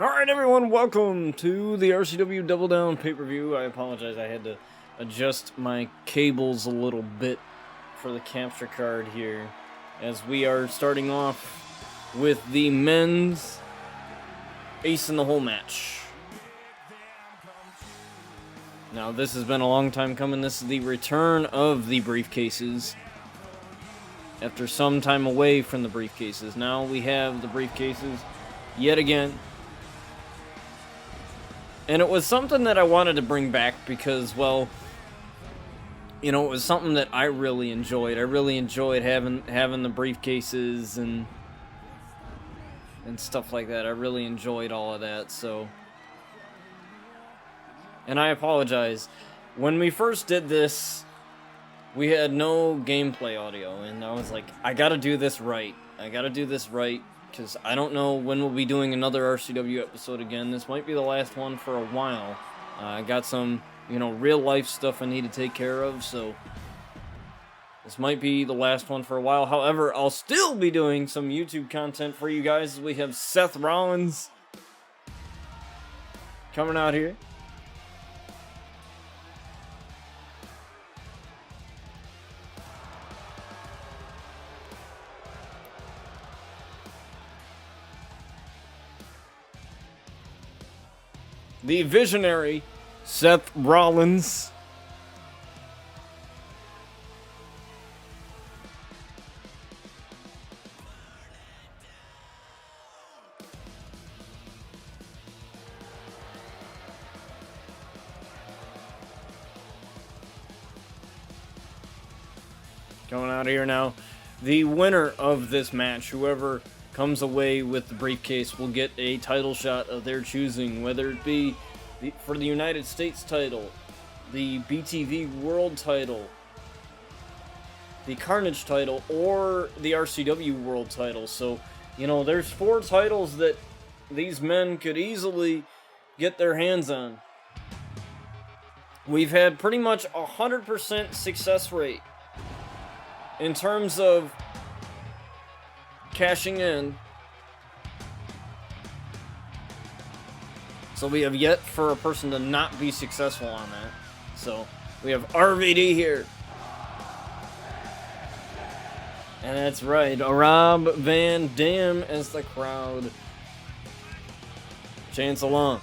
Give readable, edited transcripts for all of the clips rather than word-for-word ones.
Alright everyone, welcome to the RCW Double Down pay-per-view. I apologize, I had to adjust my cables a little bit for the capture card here, as we are starting off with the men's Ace in the Hole match. Now this has been a long time coming. This is the return of the briefcases. After some time away from the briefcases, now we have the briefcases yet again. And it was something that I wanted to bring back because, well, you know, it was something that I really enjoyed. I really enjoyed having the briefcases and stuff like that. I really enjoyed all of that, so. And I apologize. When we first did this, we had no gameplay audio, and I was like, I gotta do this right. I gotta do this right. Because I don't know when we'll be doing another RCW episode again. This might be the last one for a while. I got some, real life stuff I need to take care of, so this might be the last one for a while. However, I'll still be doing some YouTube content for you guys. We have Seth Rollins coming out here. The visionary Seth Rollins. Coming out here now. The winner of this match, whoever comes away with the briefcase, will get a title shot of their choosing, whether it be for the United States title, the BTV World title, the Carnage title, or the RCW World title. So, there's 4 titles that these men could easily get their hands on. We've had pretty much 100% success rate in terms of cashing in. So we have yet for a person to not be successful on that. So we have RVD here. And that's right, Rob Van Dam as the crowd chants along.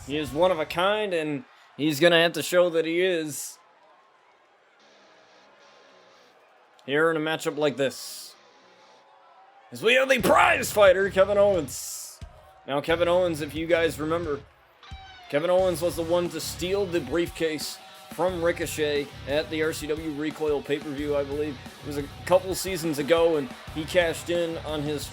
He is one of a kind, and he's gonna have to show that he is here in a matchup like this, as we have the prize fighter, Kevin Owens. Now, Kevin Owens, if you guys remember, Kevin Owens was the one to steal the briefcase from Ricochet at the RCW Recoil pay-per-view, I believe. It was a couple seasons ago, and he cashed in on his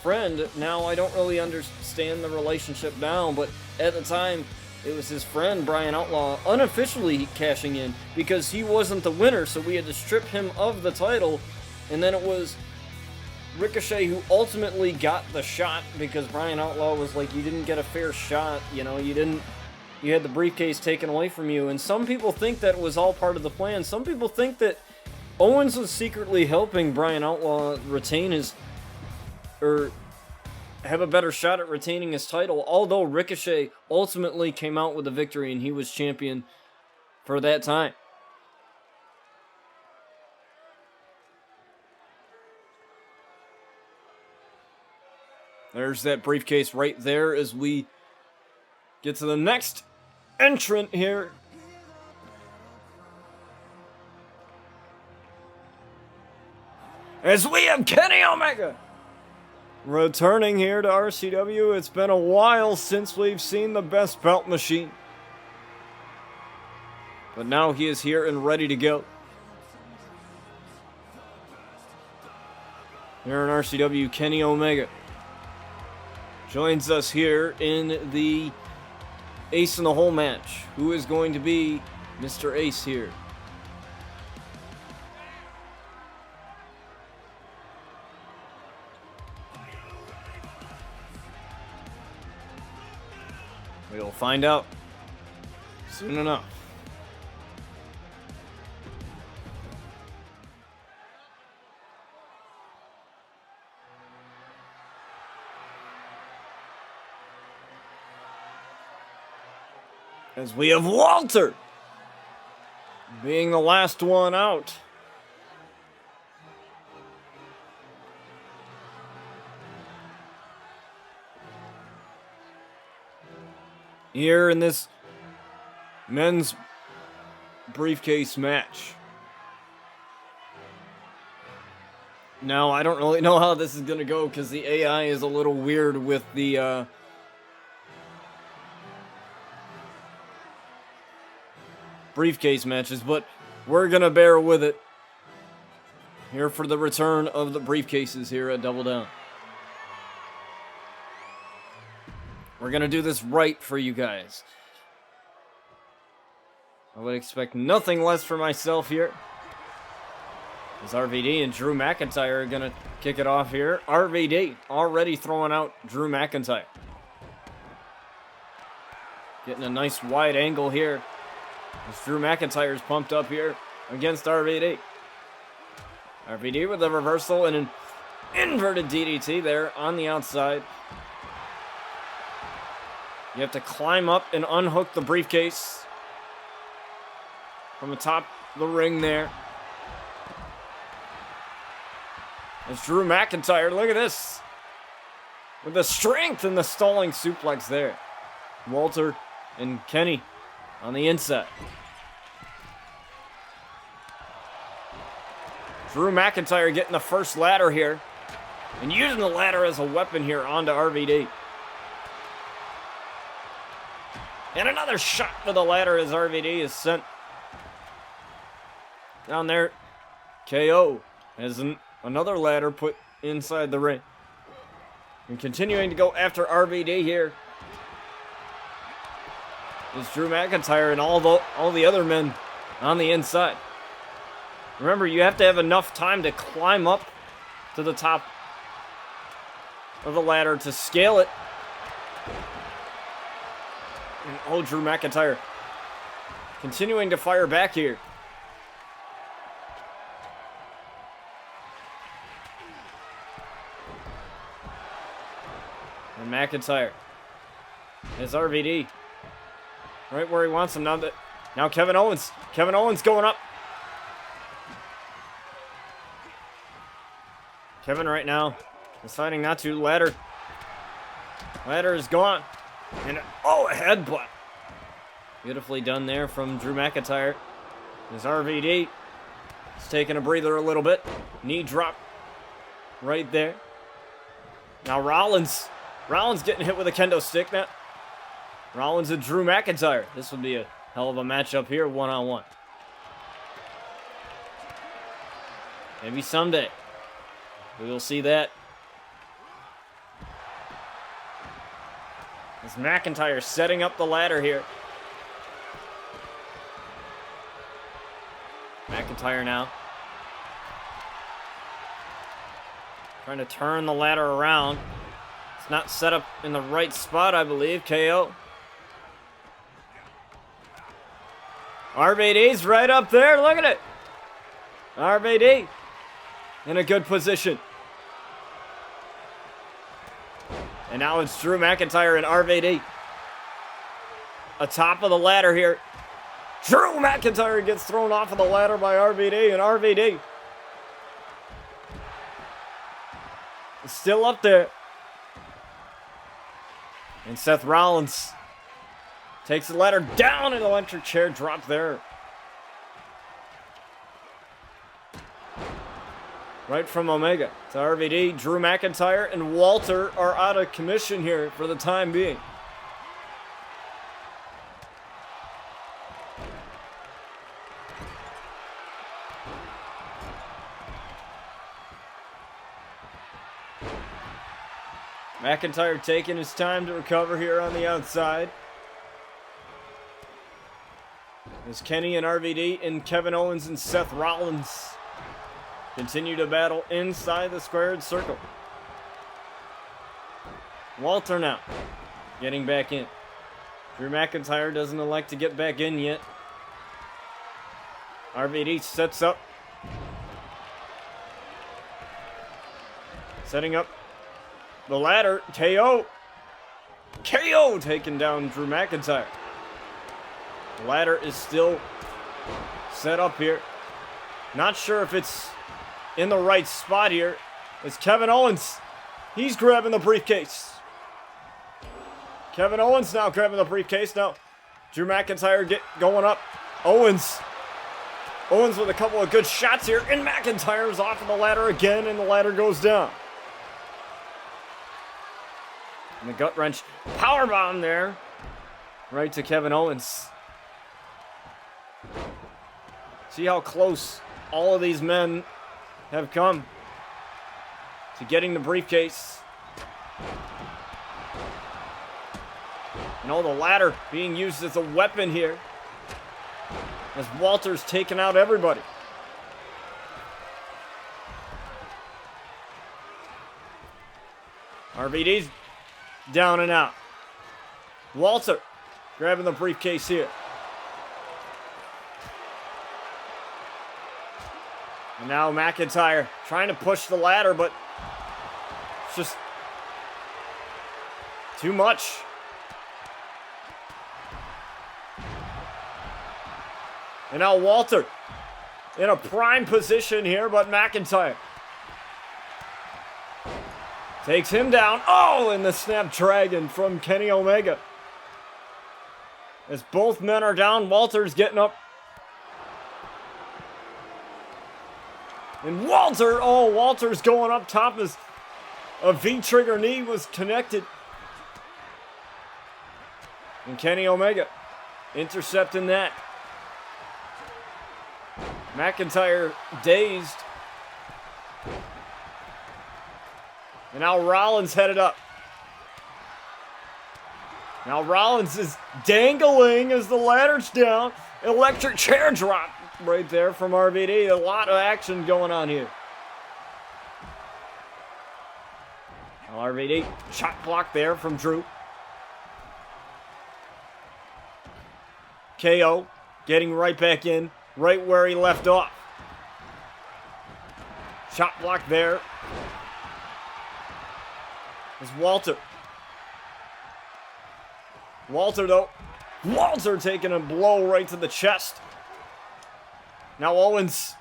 friend. Now, I don't really understand the relationship now, but at the time, it was his friend, Brian Outlaw, unofficially cashing in because he wasn't the winner, so we had to strip him of the title, and then it was Ricochet who ultimately got the shot because Brian Outlaw was like, you didn't get a fair shot, you had the briefcase taken away from you. And some people think that it was all part of the plan. Some people think that Owens was secretly helping Brian Outlaw retain or have a better shot at retaining his title, although Ricochet ultimately came out with the victory and he was champion for that time. There's that briefcase right there as we get to the next entrant here. As we have Kenny Omega returning here to RCW. It's been a while since we've seen the Best Belt Machine, but now he is here and ready to go. Here in RCW, Kenny Omega joins us here in the Ace in the Hole match. Who is going to be Mr. Ace here? We'll find out soon enough. As we have Walter being the last one out. Here in this men's briefcase match. Now, I don't really know how this is going to go because the AI is a little weird with the briefcase matches, but we're going to bear with it here for the return of the briefcases here at Double Down. We're going to do this right for you guys. I would expect nothing less for myself here. As RVD and Drew McIntyre are going to kick it off here. RVD already throwing out Drew McIntyre. Getting a nice wide angle here. As Drew McIntyre's pumped up here against RVD. RVD with a reversal and an inverted DDT there on the outside. You have to climb up and unhook the briefcase from the top of the ring there. As Drew McIntyre, look at this. With the strength and the stalling suplex there. Walter and Kenny on the inside. Drew McIntyre getting the first ladder here. And using the ladder as a weapon here onto RVD. And another shot for the ladder as RVD is sent down there. KO as another ladder put inside the ring. And continuing to go after RVD here is Drew McIntyre and all the other men on the inside. Remember, you have to have enough time to climb up to the top of the ladder to scale it. And Drew McIntyre continuing to fire back here. And McIntyre has RVD right where he wants him. Now Kevin Owens. Kevin Owens going up. Kevin right now deciding not to. Ladder is gone. And a headbutt. Beautifully done there from Drew McIntyre. There's RVD. He's taking a breather a little bit. Knee drop right there. Now Rollins getting hit with a kendo stick now. Rollins and Drew McIntyre. This would be a hell of a matchup here, one-on-one. Maybe someday we will see that. As McIntyre setting up the ladder here. McIntyre now trying to turn the ladder around. It's not set up in the right spot, I believe. KO. RVD's right up there. Look at it. RVD in a good position. And now it's Drew McIntyre and RVD. Atop of the ladder here. Drew McIntyre gets thrown off of the ladder by RVD, and RVD is still up there. And Seth Rollins takes the ladder down, and electric chair drop there. Right from Omega to RVD, Drew McIntyre and Walter are out of commission here for the time being. McIntyre taking his time to recover here on the outside. As Kenny and RVD and Kevin Owens and Seth Rollins continue to battle inside the squared circle. Walter now getting back in. Drew McIntyre doesn't elect to get back in yet. RVD sets up. Setting up the ladder. KO taking down Drew McIntyre. The ladder is still set up here. Not sure if it's in the right spot here. It's Kevin Owens. He's grabbing the briefcase. Kevin Owens now grabbing the briefcase. Now, Drew McIntyre going up. Owens with a couple of good shots here. And McIntyre's off of the ladder again, and the ladder goes down. And the gut wrench powerbomb there. Right to Kevin Owens. See how close all of these men have come to getting the briefcase. And all the ladder being used as a weapon here. As Walter's taking out everybody. RVD's down and out. Walter grabbing the briefcase here. And now McIntyre trying to push the ladder, but it's just too much. And now Walter in a prime position here, but McIntyre takes him down. Oh, and the Snapdragon from Kenny Omega. As both men are down, Walter's getting up. And Walter's going up top as a V-trigger knee was connected. And Kenny Omega intercepting that. McIntyre dazed. And now Rollins headed up. Now Rollins is dangling as the ladder's down. Electric chair drop right there from RVD. A lot of action going on here. Now RVD, shot block there from Drew. KO getting right back in, right where he left off. Shot block there. It's Walter. Walter taking a blow right to the chest. Now Owens.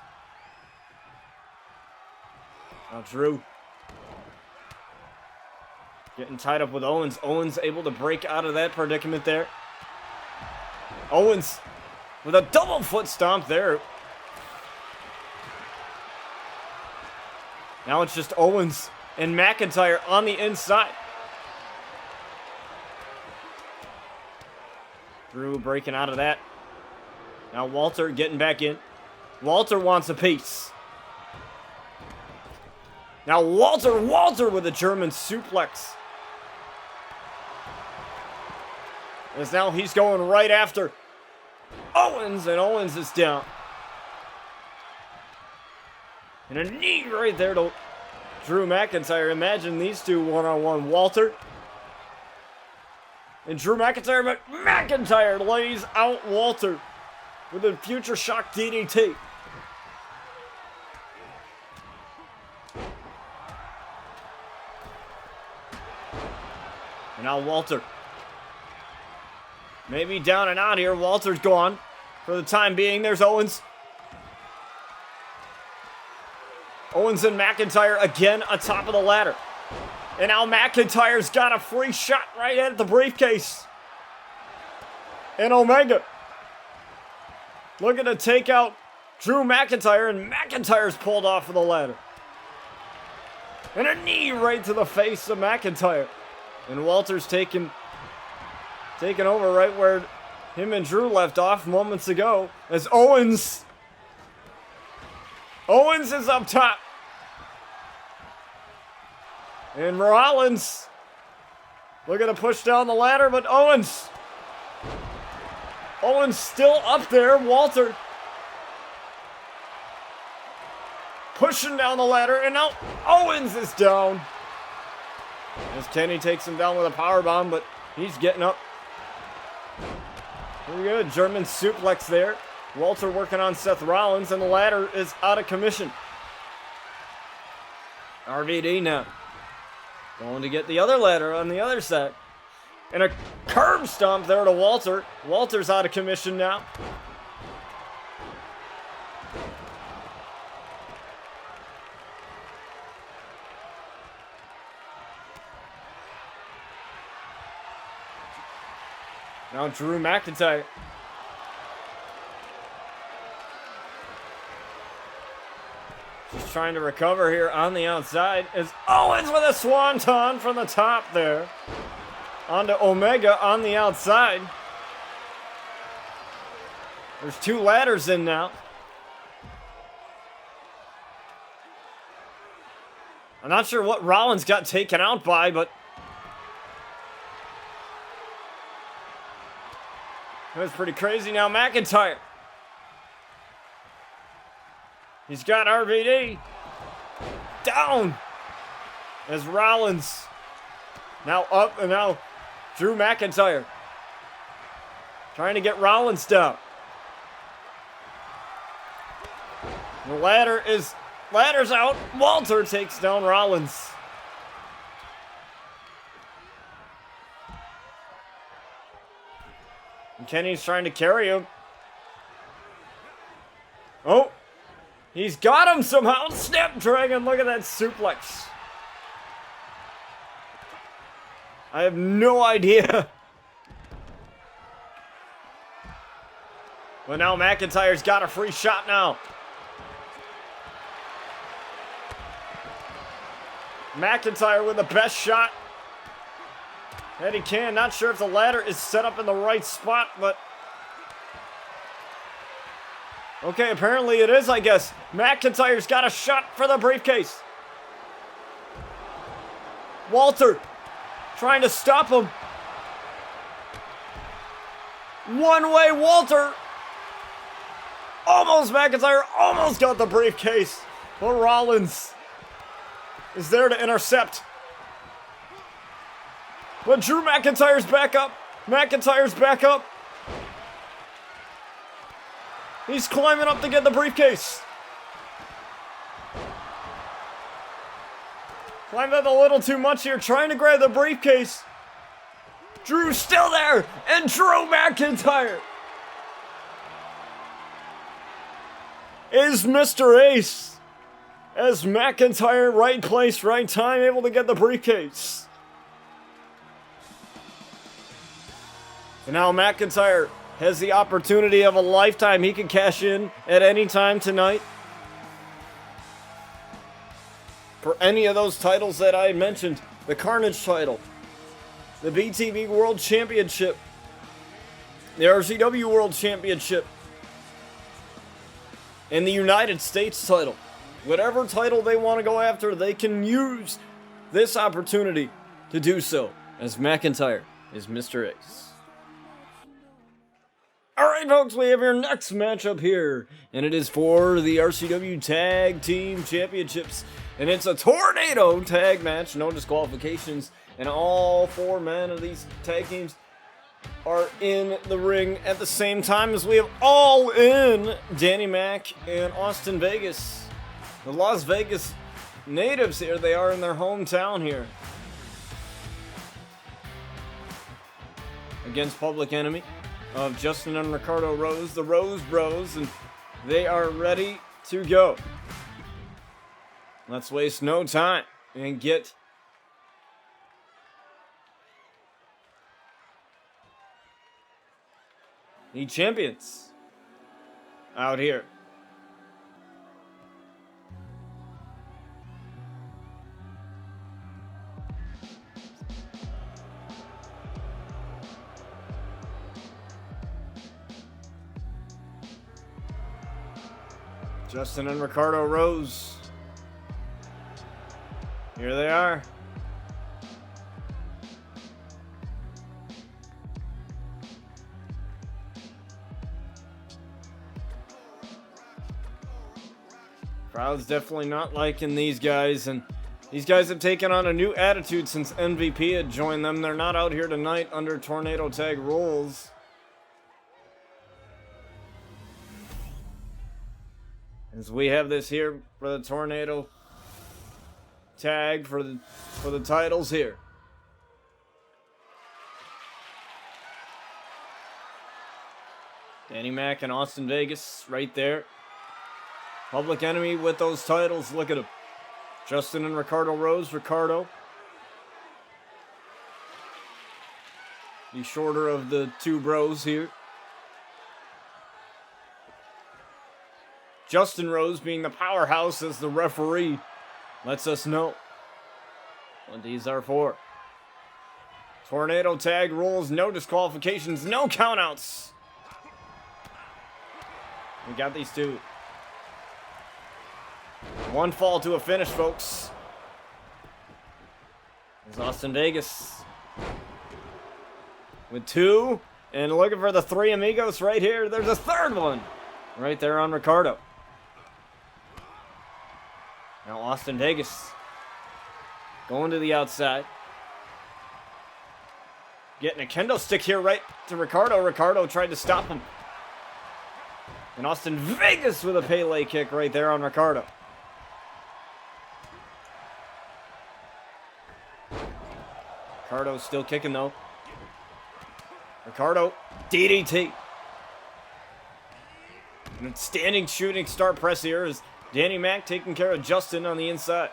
Now Drew. Getting tied up with Owens. Owens able to break out of that predicament there. Owens with a double foot stomp there. Now it's just Owens and McIntyre on the inside. Drew breaking out of that. Now Walter getting back in. Walter wants a piece. Now Walter with a German suplex. As now he's going right after Owens, and Owens is down. And a knee right there to Drew McIntyre. Imagine these two one-on-one. Walter and Drew McIntyre, but McIntyre lays out Walter with a future shock DDT. And now Walter. Maybe down and out here. Walter's gone for the time being. There's Owens. Owens and McIntyre again atop of the ladder. And now McIntyre's got a free shot right at the briefcase. And Omega looking to take out Drew McIntyre, and McIntyre's pulled off of the ladder. And a knee right to the face of McIntyre. And Walter's taking over right where him and Drew left off moments ago, as Owens is up top. And Rollins looking to push down the ladder, but Owens still up there. Walter pushing down the ladder, and now Owens is down. As Kenny takes him down with a powerbomb, but he's getting up. Pretty good. German suplex there. Walter working on Seth Rollins, and the ladder is out of commission. RVD now going to get the other ladder on the other side. And a curb stomp there to Walter. Walter's out of commission now. Now Drew McIntyre. Just trying to recover here on the outside. Is Owens with a swanton from the top there. Onto Omega on the outside. There's 2 ladders in now. I'm not sure what Rollins got taken out by, but it was pretty crazy. Now McIntyre. He's got RVD. Down. As Rollins. Now up and now Drew McIntyre. Trying to get Rollins down. The ladder's out. Walter takes down Rollins. And Kenny's trying to carry him. Oh, he's got him somehow. Snapdragon, look at that suplex. I have no idea. But now McIntyre's got a free shot now. McIntyre with the best shot that he can. Not sure if the ladder is set up in the right spot, but okay, apparently it is, I guess. McIntyre's got a shot for the briefcase. Walter trying to stop him. One-way Walter. McIntyre almost got the briefcase. But Rollins is there to intercept. But Drew McIntyre's back up. McIntyre's back up. He's climbing up to get the briefcase. Climbed up a little too much here, trying to grab the briefcase. Drew's still there, and Drew McIntyre is Mr. Ace. As McIntyre, right place, right time, able to get the briefcase. And now McIntyre has the opportunity of a lifetime. He can cash in at any time tonight for any of those titles that I mentioned. The Carnage title, the BTV World Championship, the RCW World Championship, and the United States title. Whatever title they want to go after, they can use this opportunity to do so, as McIntyre is Mr. Ace. Alright folks, we have your next matchup here, and it is for the RCW Tag Team Championships, and it's a tornado tag match, no disqualifications, and all 4 men of these tag teams are in the ring at the same time as we have All In, Danny Mac and Austin Vegas. The Las Vegas natives here, they are in their hometown here. Against Public Enemy of Justin and Ricardo Rose, the Rose Bros, and they are ready to go. Let's waste no time and get the champions out here. Justin and Ricardo Rose. Here they are. Crowd's definitely not liking these guys, and these guys have taken on a new attitude since MVP had joined them. They're not out here tonight under Tornado Tag rules. As we have this here for the Tornado Tag for the titles here. Danny Mac and Austin Vegas right there. Public Enemy with those titles. Look at him. Justin and Ricardo Rose. Ricardo, the shorter of the two bros here. Justin Rose, being the powerhouse as the referee, lets us know what these are for. Tornado tag rules, no disqualifications, no countouts. We got these two. One fall to a finish, folks. There's Austin Vegas with two, and looking for the three amigos right here. There's a third one right there on Ricardo. Now Austin Vegas going to the outside. Getting a kendo stick here right to Ricardo. Ricardo tried to stop him. And Austin Vegas with a Pele kick right there on Ricardo. Ricardo's still kicking though. Ricardo, DDT. And standing shooting star press here is Danny Mac taking care of Justin on the inside.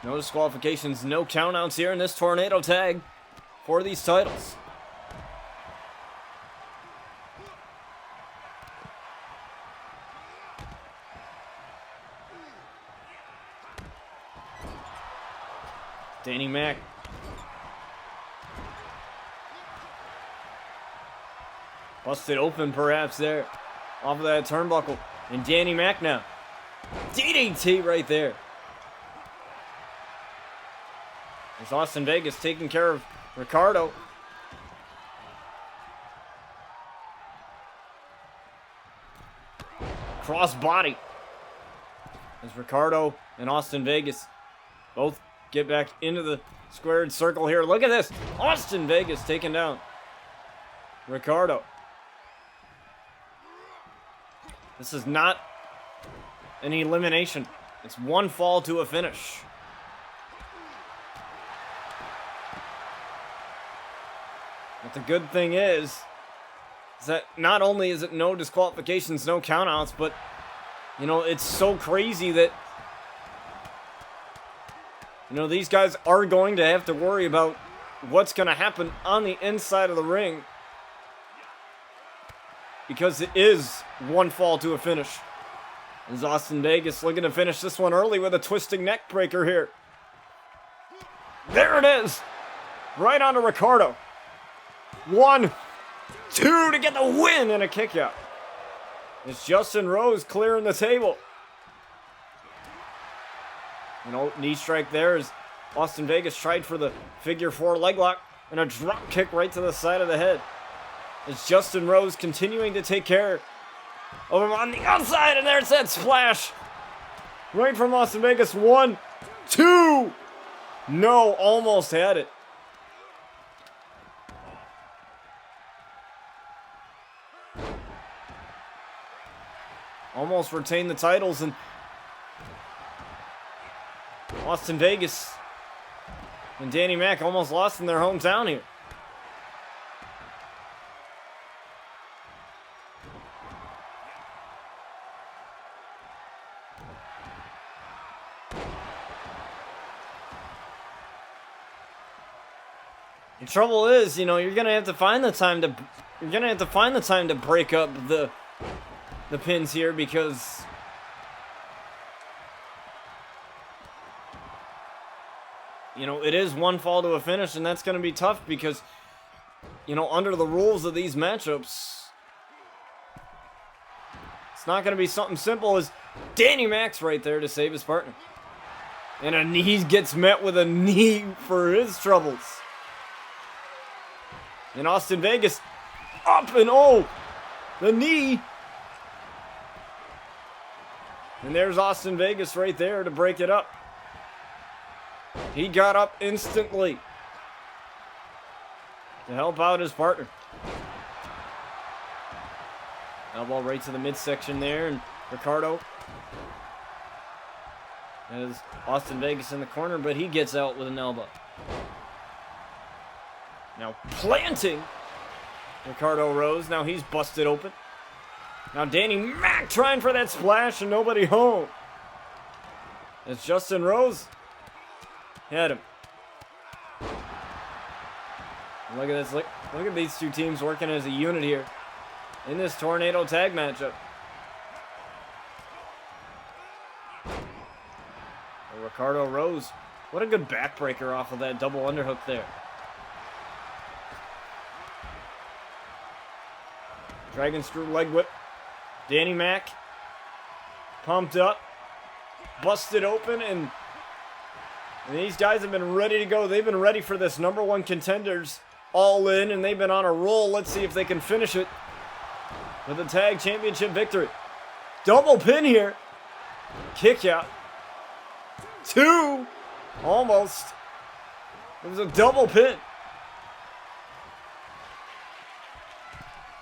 No disqualifications, no countouts here in this tornado tag for these titles. Danny Mac. Busted open perhaps there. Off of that turnbuckle. And Danny Mac now. DDT right there. There's Austin Vegas taking care of Ricardo. Cross body. As Ricardo and Austin Vegas both get back into the squared circle here. Look at this. Austin Vegas taking down Ricardo. This is not an elimination. It's one fall to a finish. But the good thing is that not only is it no disqualifications, no countouts, but, you know, it's so crazy that, you know, these guys are going to have to worry about what's going to happen on the inside of the ring. Because it is one fall to a finish. As Austin Vegas looking to finish this one early with a twisting neck breaker here. There it is. Right onto Ricardo. 1, 2 to get the win and a kick out. It's Justin Rose clearing the table. You know, knee strike there as Austin Vegas tried for the figure 4 leg lock and a drop kick right to the side of the head. It's Justin Rose continuing to take care of him on the outside, and there's that splash. Right from Austin Vegas. 1, 2. No, almost had it. Almost retained the titles, and Austin Vegas and Danny Mac almost lost in their hometown here. The trouble is, you know, you're gonna have to find the time to break up the pins here, because you know, it is one fall to a finish, and that's gonna be tough because, you know, under the rules of these matchups, it's not gonna be something simple as Danny Mac's right there to save his partner. And he gets met with a knee for his troubles. And Austin Vegas up, and oh, the knee. And there's Austin Vegas right there to break it up. He got up instantly to help out his partner. Elbow right to the midsection there, and Ricardo has Austin Vegas in the corner, but he gets out with an elbow. Now planting Ricardo Rose, now he's busted open. Now Danny Mac trying for that splash and nobody home. It's Justin Rose. Hit him. Look at this. Look at these two teams working as a unit here in this tornado tag matchup. Ricardo Rose. What a good backbreaker off of that double underhook there. Dragon screw leg whip. Danny Mac. Pumped up. Busted open, and these guys have been ready to go. They've been ready for this #1 contenders all in, and they've been on a roll. Let's see if they can finish it with a tag championship victory. Double pin here. Kick out. 2. Almost. It was a double pin.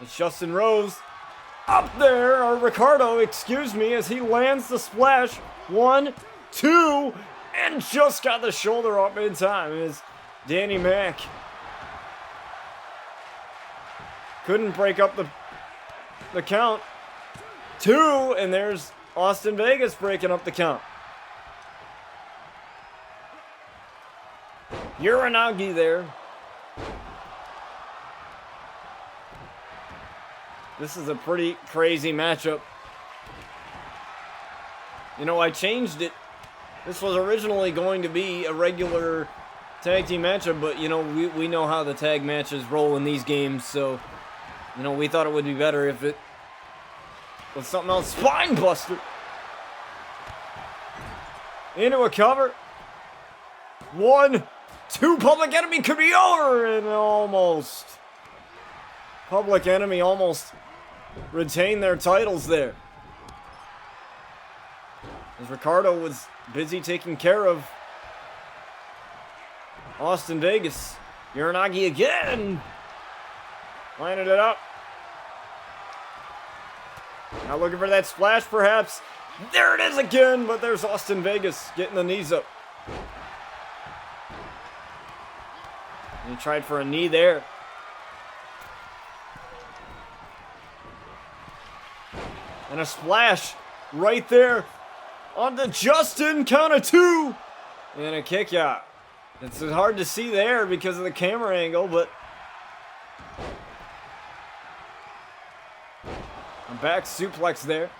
It's Justin Rose up there, or Ricardo, excuse me, as he lands the splash. 1, 2, and just got the shoulder up in time. Is Danny Mac. Couldn't break up the count. 2, and there's Austin Vegas breaking up the count. Uranagi there. This is a pretty crazy matchup. You know, I changed it. This was originally going to be a regular tag team matchup, but, you know, we know how the tag matches roll in these games, so, you know, we thought it would be better if it was something else. Spine buster! Into a cover. 1, 2, Public Enemy could be over, and almost. Public Enemy almost retained their titles there. As Ricardo was busy taking care of Austin Vegas. Uranagi again. Lining it up. Now looking for that splash perhaps. There it is again, but there's Austin Vegas getting the knees up. He tried for a knee there. And a splash right there onto Justin, count of 2. And a kick out. It's hard to see there because of the camera angle, but a back suplex there.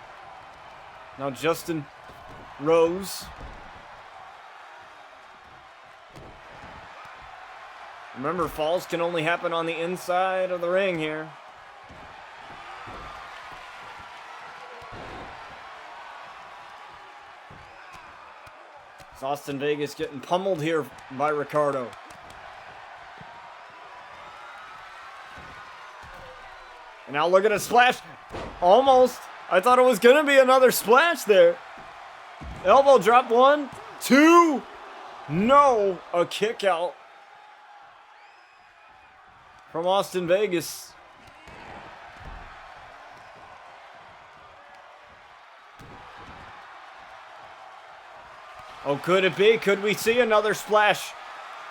Now Justin Rose. Remember, falls can only happen on the inside of the ring here. It's Austin Vegas getting pummeled here by Ricardo. And now look at a splash. Almost. I thought it was going to be another splash there. Elbow drop. 1, 2. No. A kick out from Austin Vegas. Oh, could it be? Could we see another splash?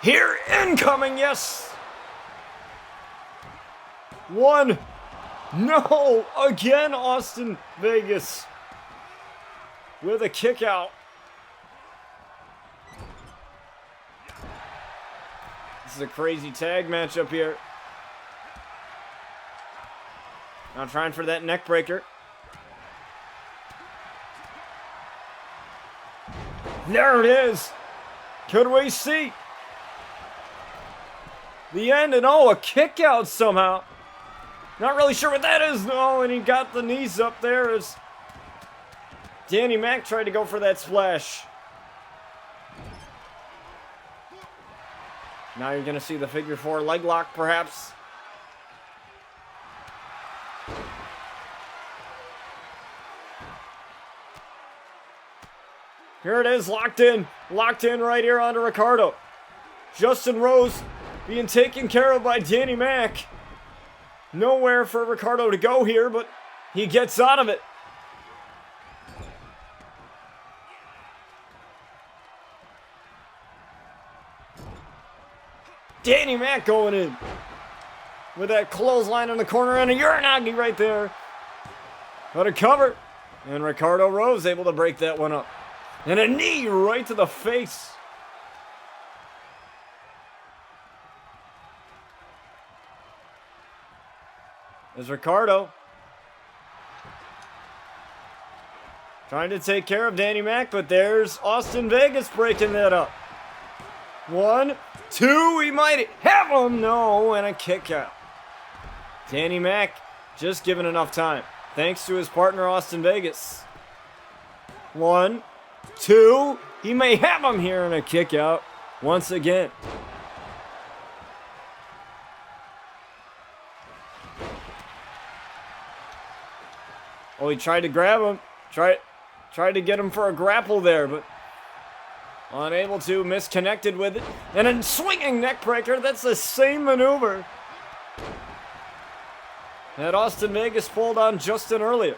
Here, incoming, yes! 1. No! Again, Austin Vegas with a kick out. This is a crazy tag matchup here. Now trying for that neck breaker. There it is. Could we see the end? And oh, a kick out somehow. Not really sure what that is. No, and he got the knees up there as Danny Mac tried to go for that splash. Now you're going to see the figure 4 leg lock perhaps. Here it is, locked in right here onto Ricardo. Justin Rose being taken care of by Danny Mac. Nowhere for Ricardo to go here, but he gets out of it. Danny Mac going in. with that clothesline in the corner and a Uranagi right there. But a cover. And Ricardo Rose able to break that one up. And a knee right to the face. There's Ricardo trying to take care of Danny Mac, but there's Austin Vegas breaking that up. 1, 2, he might have him. No, and a kick out. Danny Mac just given enough time, thanks to his partner Austin Vegas. 1, 2, he may have him here, and a kick out once again. Oh, he tried to grab him. Tried to get him for a grapple there, but unable to. Misconnected with it. And a swinging neck breaker. That's the same maneuver that Austin Vegas pulled on Justin earlier.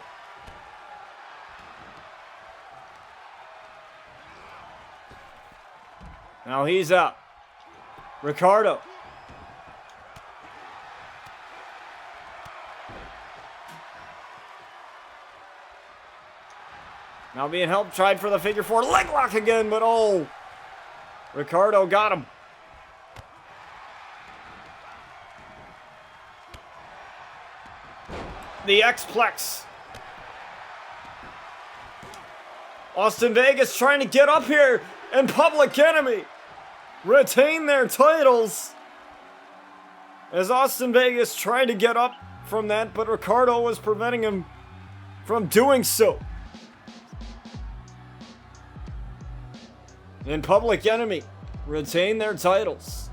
Now he's out. Ricardo. Now being helped, tried for the figure 4 leg lock again, but oh, Ricardo got him. The X-Plex. Austin Vegas trying to get up here, and Public Enemy retain their titles as Austin Vegas tried to get up from that, but Ricardo was preventing him from doing so. And Public Enemy retain their titles.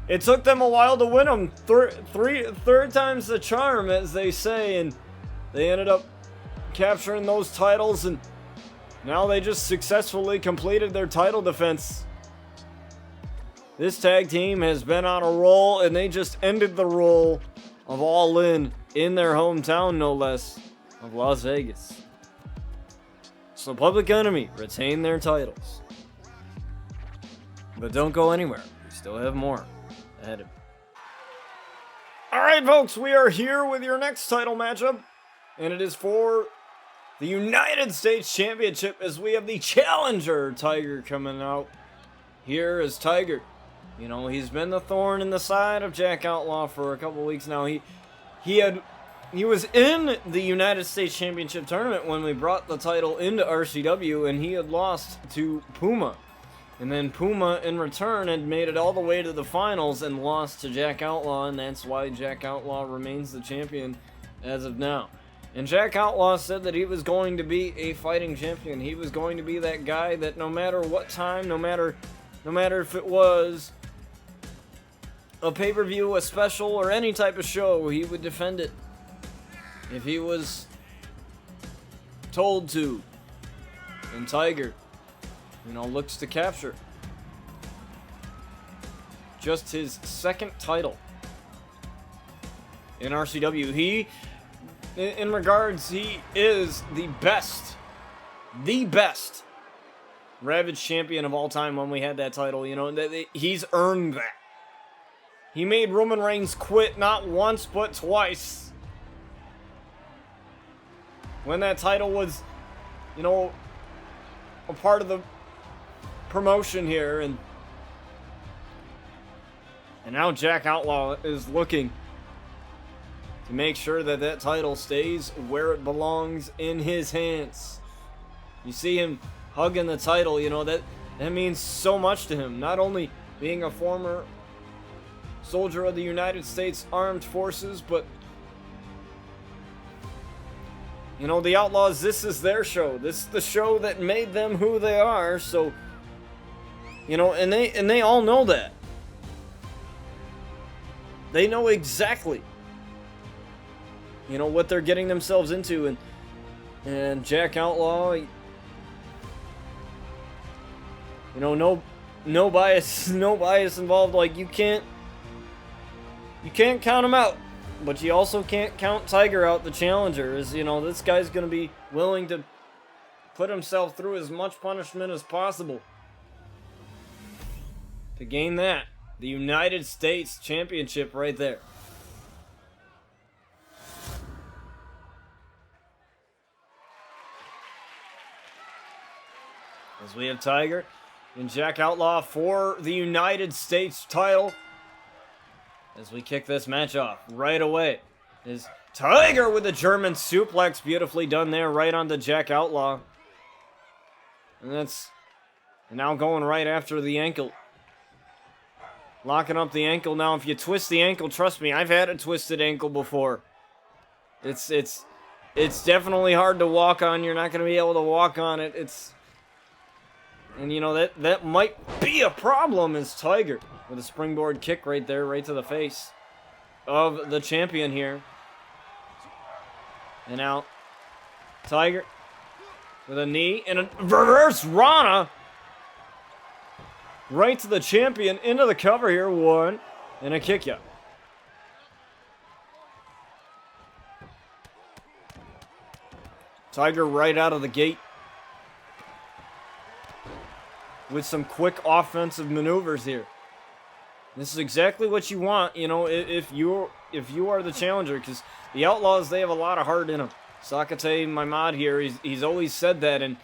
It took them a while to win them. Third time's the charm, as they say, and they ended up capturing those titles, and now they just successfully completed their title defense. This tag team has been on a roll, and they just ended the roll of All In their hometown, no less, of Las Vegas. So Public Enemy retain their titles. But don't go anywhere. We still have more ahead of you. Alright folks, we are here with your next title matchup. And it is for the United States Championship, as we have the Challenger Tiger coming out. Here is Tiger. You know, he's been the thorn in the side of Jack Outlaw for a couple weeks now. He was in the United States Championship tournament when we brought the title into RCW, and he had lost to Puma. And then Puma, in return, had made it all the way to the finals and lost to Jack Outlaw, and that's why Jack Outlaw remains the champion as of now. And Jack Outlaw said that he was going to be a fighting champion. He was going to be that guy that no matter what time, no matter if it was a pay-per-view, a special, or any type of show, he would defend it if he was told to. And Tiger, you know, looks to capture just his second title in RCW. He is the best Ravage champion of all time when we had that title. You know, he's earned that. He made Roman Reigns quit not once but twice when that title was, you know, a part of the promotion here, and now Jack Outlaw is looking to make sure that that title stays where it belongs, in his hands. You see him hugging the title, you know, that means so much to him. Not only being a former soldier of the United States Armed Forces, but you know, the Outlaws, this is their show. This is the show that made them who they are. So, you know, and they all know that. They know exactly, you know, what they're getting themselves into, and Jack Outlaw, you know, no bias involved. Like, you can't count him out. But you also can't count Tiger out, the challenger. As you know, this guy's going to be willing to put himself through as much punishment as possible to gain that. The United States Championship right there. As we have Tiger and Jack Outlaw for the United States title. As we kick this match off right away is Tiger with a German suplex. Beautifully done there right onto Jack Outlaw. And that's now going right after the ankle. Locking up the ankle. Now, if you twist the ankle, trust me, I've had a twisted ankle before. It's definitely hard to walk on. You're not going to be able to walk on it. And you know, that might be a problem as Tiger with a springboard kick right there, right to the face of the champion here. And now, Tiger with a knee and a reverse Rana. Right to the champion, into the cover here. One, and a kick ya. Tiger right out of the gate with some quick offensive maneuvers here. This is exactly what you want, you know, if you are the challenger, because the Outlaws, they have a lot of heart in them. Sakate, my mod here, he's always said that, and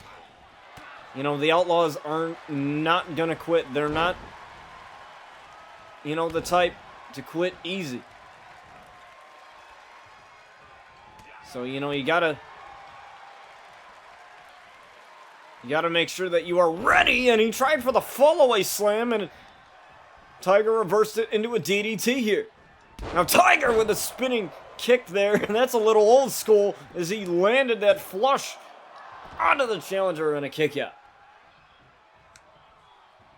you know, the Outlaws are not gonna quit. They're not, you know, the type to quit easy. So, you know, you gotta make sure that you are ready. And he tried for the fallaway slam, and Tiger reversed it into a DDT here. Now Tiger with a spinning kick there, and that's a little old school as he landed that flush onto the challenger and a kick out.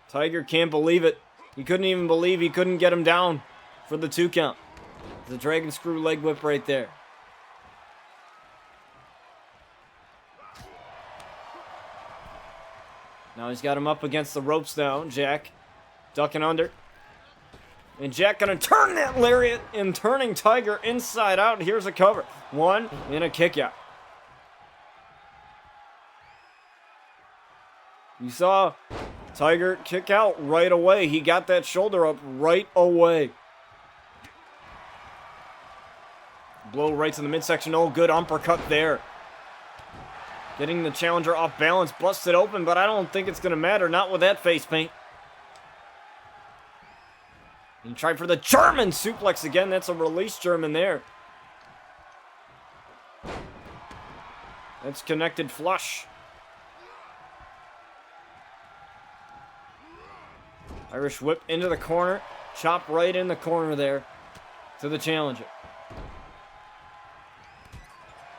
Tiger can't believe it. He couldn't even believe he couldn't get him down for the 2 count. The dragon screw leg whip right there. Now he's got him up against the ropes now. Jack ducking under. And Jack gonna turn that lariat and turning Tiger inside out. Here's a cover. One and a kick out. You saw Tiger kick out right away. He got that shoulder up right away. Blow right to the midsection. Oh, good uppercut there. Getting the challenger off balance, busted open, but I don't think it's going to matter. Not with that face paint. He tried for the German suplex again. That's a release German there. That's connected flush. Irish whip into the corner. Chop right in the corner there to the challenger.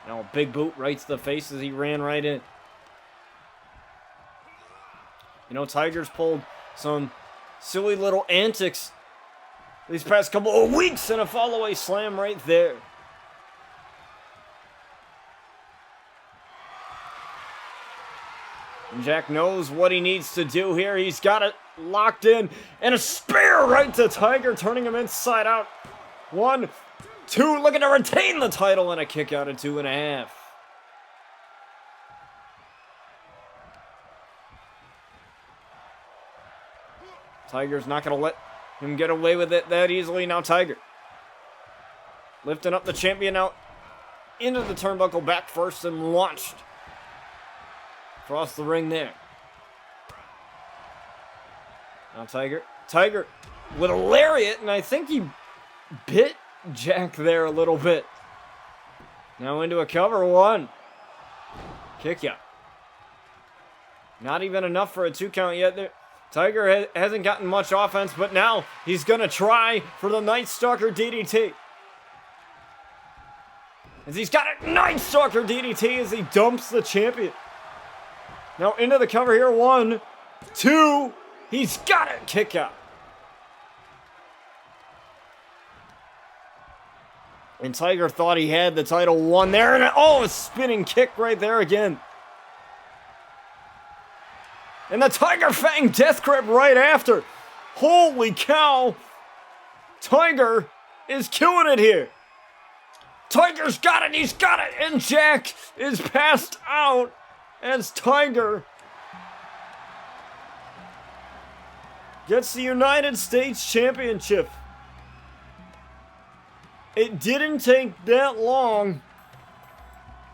Now a big boot right to the face as he ran right in. You know, Tiger's pulled some silly little antics these past couple of weeks, and a fallaway slam right there. And Jack knows what he needs to do here. He's got it locked in, and a spear right to Tiger, turning him inside out. 1, 2, looking to retain the title, and a kick out at 2.5. Tiger's not going to let him get away with it that easily. Now Tiger lifting up the champion out into the turnbuckle, back first and launched across the ring there. Now Tiger with a lariat, and I think he bit Jack there a little bit. Now into a cover. 1. Kick out. Not even enough for a 2 count yet there. Tiger hasn't gotten much offense, but now he's going to try for the Night Stalker DDT. As he's got a Night Stalker DDT as he dumps the champion. Now into the cover here. 1, 2. He's got it. Kick out. And Tiger thought he had the title won there. And a spinning kick right there again. And the Tiger Fang Death Grip right after. Holy cow. Tiger is killing it here. Tiger's got it. He's got it. And Jack is passed out as Tiger gets the United States Championship. It didn't take that long,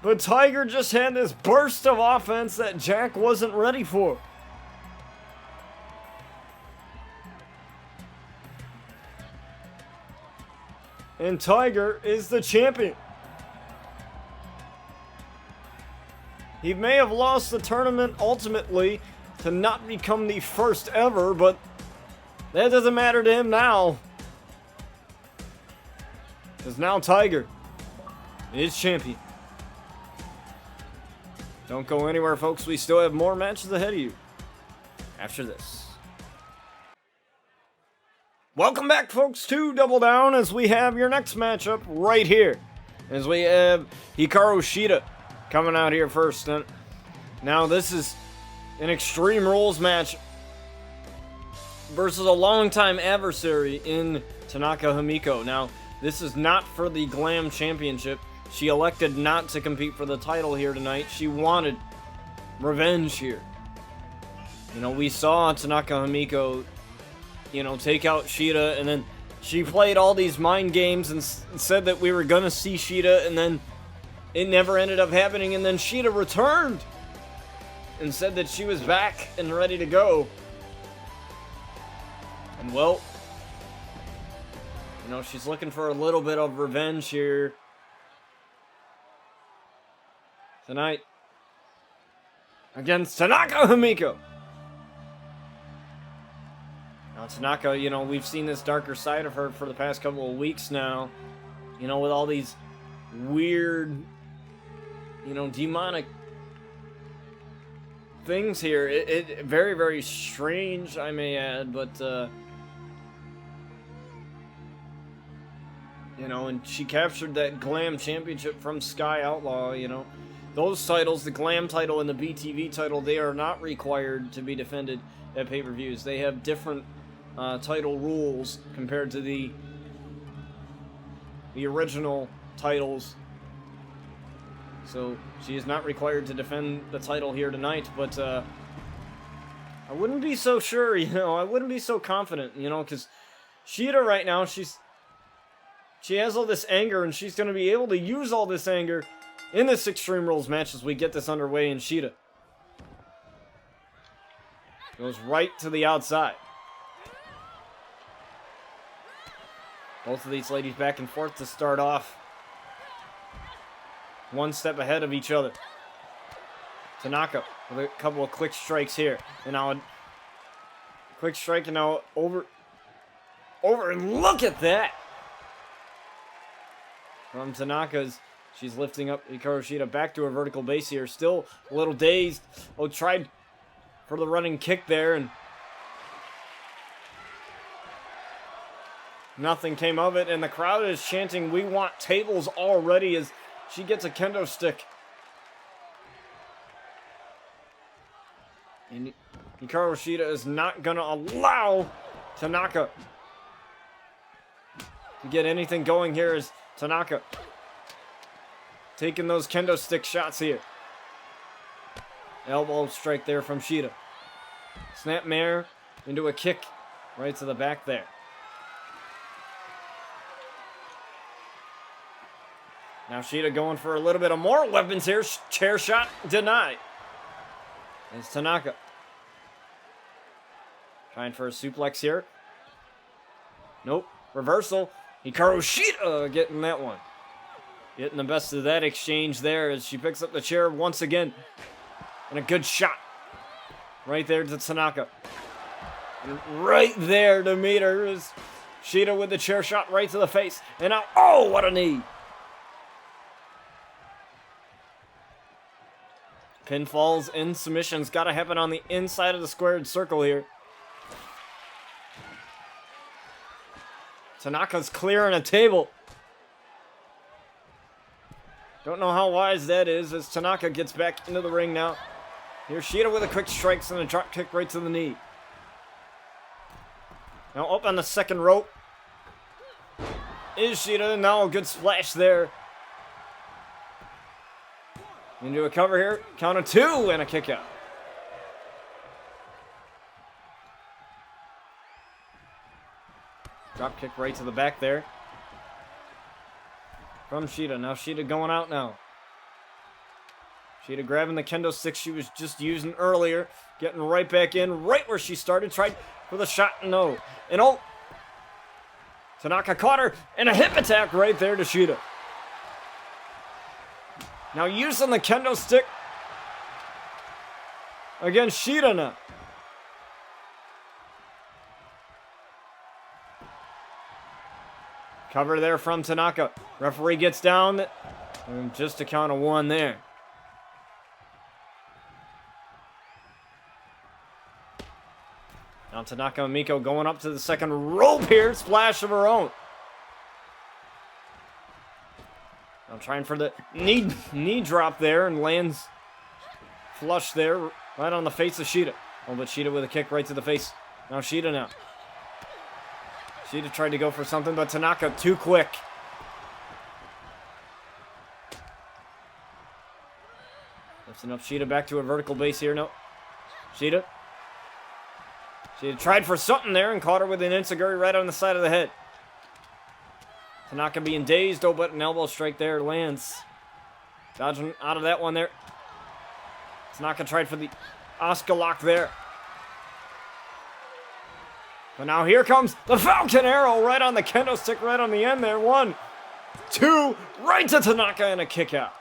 but Tiger just had this burst of offense that Jack wasn't ready for. And Tiger is the champion. He may have lost the tournament ultimately to not become the first ever, but that doesn't matter to him now. Because now Tiger is champion. Don't go anywhere, folks. We still have more matches ahead of you after this. Welcome back, folks, to Double Down as we have your next matchup right here. As we have Hikaru Shida coming out here first. Now, this is an Extreme Rules match versus a longtime adversary in Tanaka Himiko. Now, this is not for the Glam Championship. She elected not to compete for the title here tonight. She wanted revenge here. You know, we saw Tanaka Himiko, you know, take out Shida, and then she played all these mind games and said that we were going to see Shida, and then it never ended up happening, and then Shida returned and said that she was back and ready to go. And well, you know, she's looking for a little bit of revenge here tonight against Tanaka Himiko. Now, Tanaka, you know, we've seen this darker side of her for the past couple of weeks now. You know, with all these weird, you know, demonic things here. It very, very strange, I may add, but, you know, and she captured that Glam Championship from Sky Outlaw, you know. Those titles, the Glam title and the BTV title, they are not required to be defended at pay-per-views. They have different title rules compared to the original titles. So she is not required to defend the title here tonight, but I wouldn't be so sure, you know. I wouldn't be so confident, you know, because Shida right now, she has all this anger, and she's going to be able to use all this anger in this Extreme Rules match as we get this underway. And Shida goes right to the outside. Both of these ladies back and forth to start off. One step ahead of each other. Tanaka with a couple of quick strikes here. And now a quick strike, and now over, and look at that! From Tanaka's, she's lifting up Hikaru Shida back to her vertical base here. Still a little dazed. Oh, tried for the running kick there, and nothing came of it. And the crowd is chanting, "We want tables" already, as she gets a kendo stick. And Hikaru Shida is not going to allow Tanaka to get anything going here, as Tanaka taking those kendo stick shots here. Elbow strike there from Shida. Snap mare into a kick right to the back there. Now Shida going for a little bit of more weapons here. Chair shot denied. It's Tanaka trying for a suplex here. Nope. Reversal. Hikaru Shida getting that one. Getting the best of that exchange there as she picks up the chair once again. And a good shot. Right there to Tanaka. And right there to meet her is Shida with the chair shot right to the face. And now, oh, what a knee. Pinfalls and submissions got to happen on the inside of the squared circle here. Tanaka's clearing a table. Don't know how wise that is as Tanaka gets back into the ring now. Here's Shida with a quick strikes and a drop kick right to the knee. Now up on the second rope is Shida. Now a good splash there. Into a cover here. Count of two and a kick out. Drop kick right to the back there. From Shida. Now Shida going out now. Shida grabbing the kendo stick she was just using earlier. Getting right back in, right where she started. Tried for the shot, no. And oh! Tanaka caught her, and a hip attack right there to Shida. Now using the kendo stick against Shida now. Cover there from Tanaka. Referee gets down, and just a count of 1 there. Now Tanaka and Miko going up to the second rope here. Splash of her own. Now trying for the knee drop there and lands flush there right on the face of Shida. Oh, but Shida with a kick right to the face. Now Shida now. Shida tried to go for something, but Tanaka too quick. Lifting up Shida back to a vertical base here. No. Shida. She tried for something there and caught her with an enziguri right on the side of the head. Tanaka being dazed. Oh, but an elbow strike there lands. Dodging out of that one there. Tanaka tried for the Oscar lock there. But now here comes the Falcon Arrow right on the kendo stick right on the end there. 1, 2, right to Tanaka and a kick out.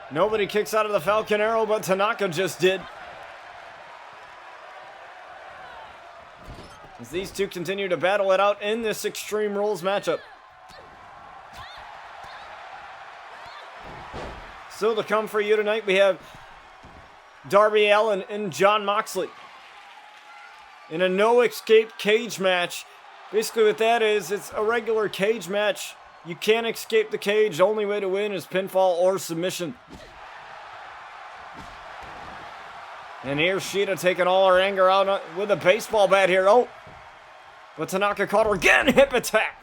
Nobody kicks out of the Falcon Arrow, but Tanaka just did. As these two continue to battle it out in this Extreme Rules matchup. Still to come for you tonight, we have Darby Allin and Jon Moxley in a no-escape cage match. Basically what that is, it's a regular cage match. You can't escape the cage. The only way to win is pinfall or submission. And here's Shida taking all her anger out with a baseball bat here. Oh, but Tanaka caught her again. Hip attack.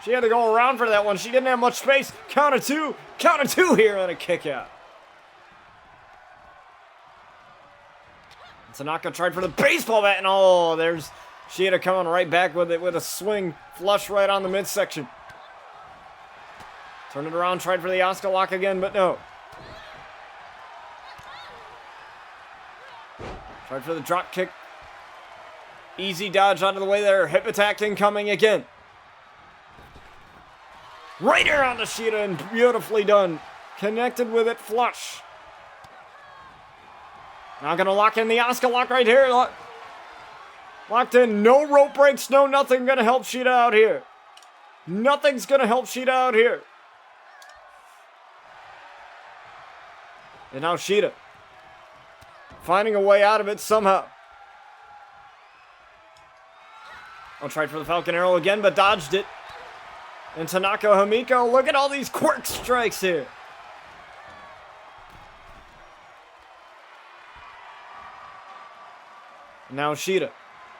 She had to go around for that one. She didn't have much space. Count of 2 here and a kick out. Tanaka tried for the baseball bat, and oh, there's Shida coming right back with it with a swing flush right on the midsection. Turned it around, tried for the Oscar lock again, but no. Tried for the drop kick. Easy dodge out of the way there. Hip attack incoming again. Right here on the Shida and beautifully done. Connected with it flush. Now gonna lock in the Oscar lock right here. Locked in. No rope breaks. No nothing gonna help Shida out here. Nothing's gonna help Shida out here. And now Shida finding a way out of it somehow. I'll try for the Falcon Arrow again, but dodged it. And Tanaka Himiko, look at all these quirk strikes here. And now Shida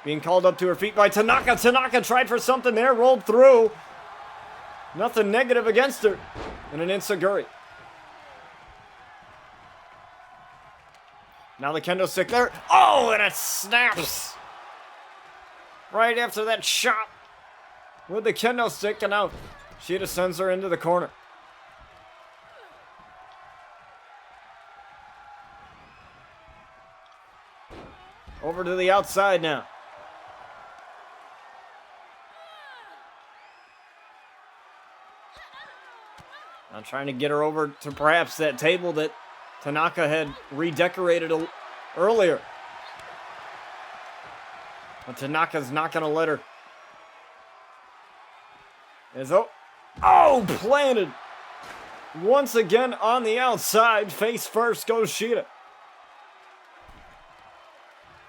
being called up to her feet by Tanaka. Tanaka tried for something there, rolled through. Nothing negative against her. And an enziguri. Now the kendo stick there. Oh, and it snaps. Right after that shot with the kendo stick. And now Shida sends her into the corner. Over to the outside now. Now trying to get her over to perhaps that table that Tanaka had redecorated earlier. But Tanaka's not going to let her. Planted. Once again on the outside. Face first goes Shida.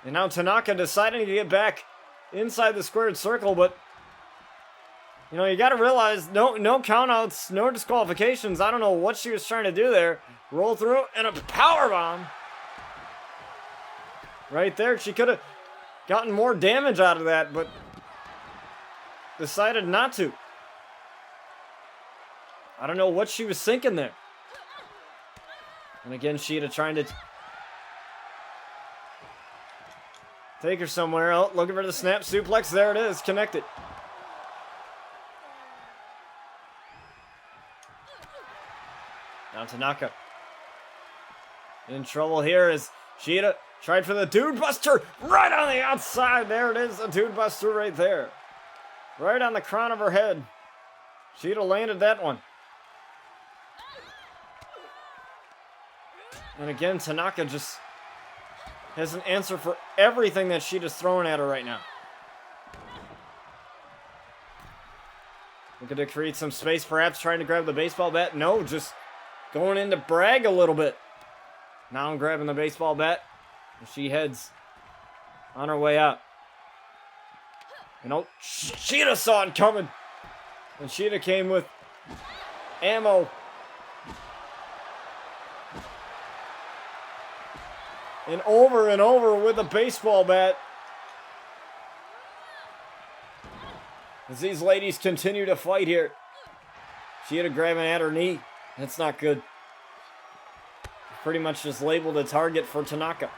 And now Tanaka deciding to get back inside the squared circle, but you know, you got to realize no countouts, no disqualifications. I don't know what she was trying to do there. Roll through and a power bomb. Right there. She could have gotten more damage out of that, but decided not to. I don't know what she was thinking there. And again, Shida trying to Take her somewhere. Oh, looking for the snap suplex. There it is. Connected. Now Tanaka. In trouble here as Shida tried for the Dude Buster right on the outside. There it is. A Dude Buster right there. Right on the crown of her head. Shida landed that one. And again, Tanaka just has an answer for everything that Shida's throwing at her right now. Looking to create some space, perhaps trying to grab the baseball bat. No, just going in to brag a little bit. Now I'm grabbing the baseball bat. And she heads on her way out. You know, Shida saw it coming. And Shida came with ammo. And over with a baseball bat. As these ladies continue to fight here. Shida grabbing at her knee. That's not good. Pretty much just labeled a target for Tanaka.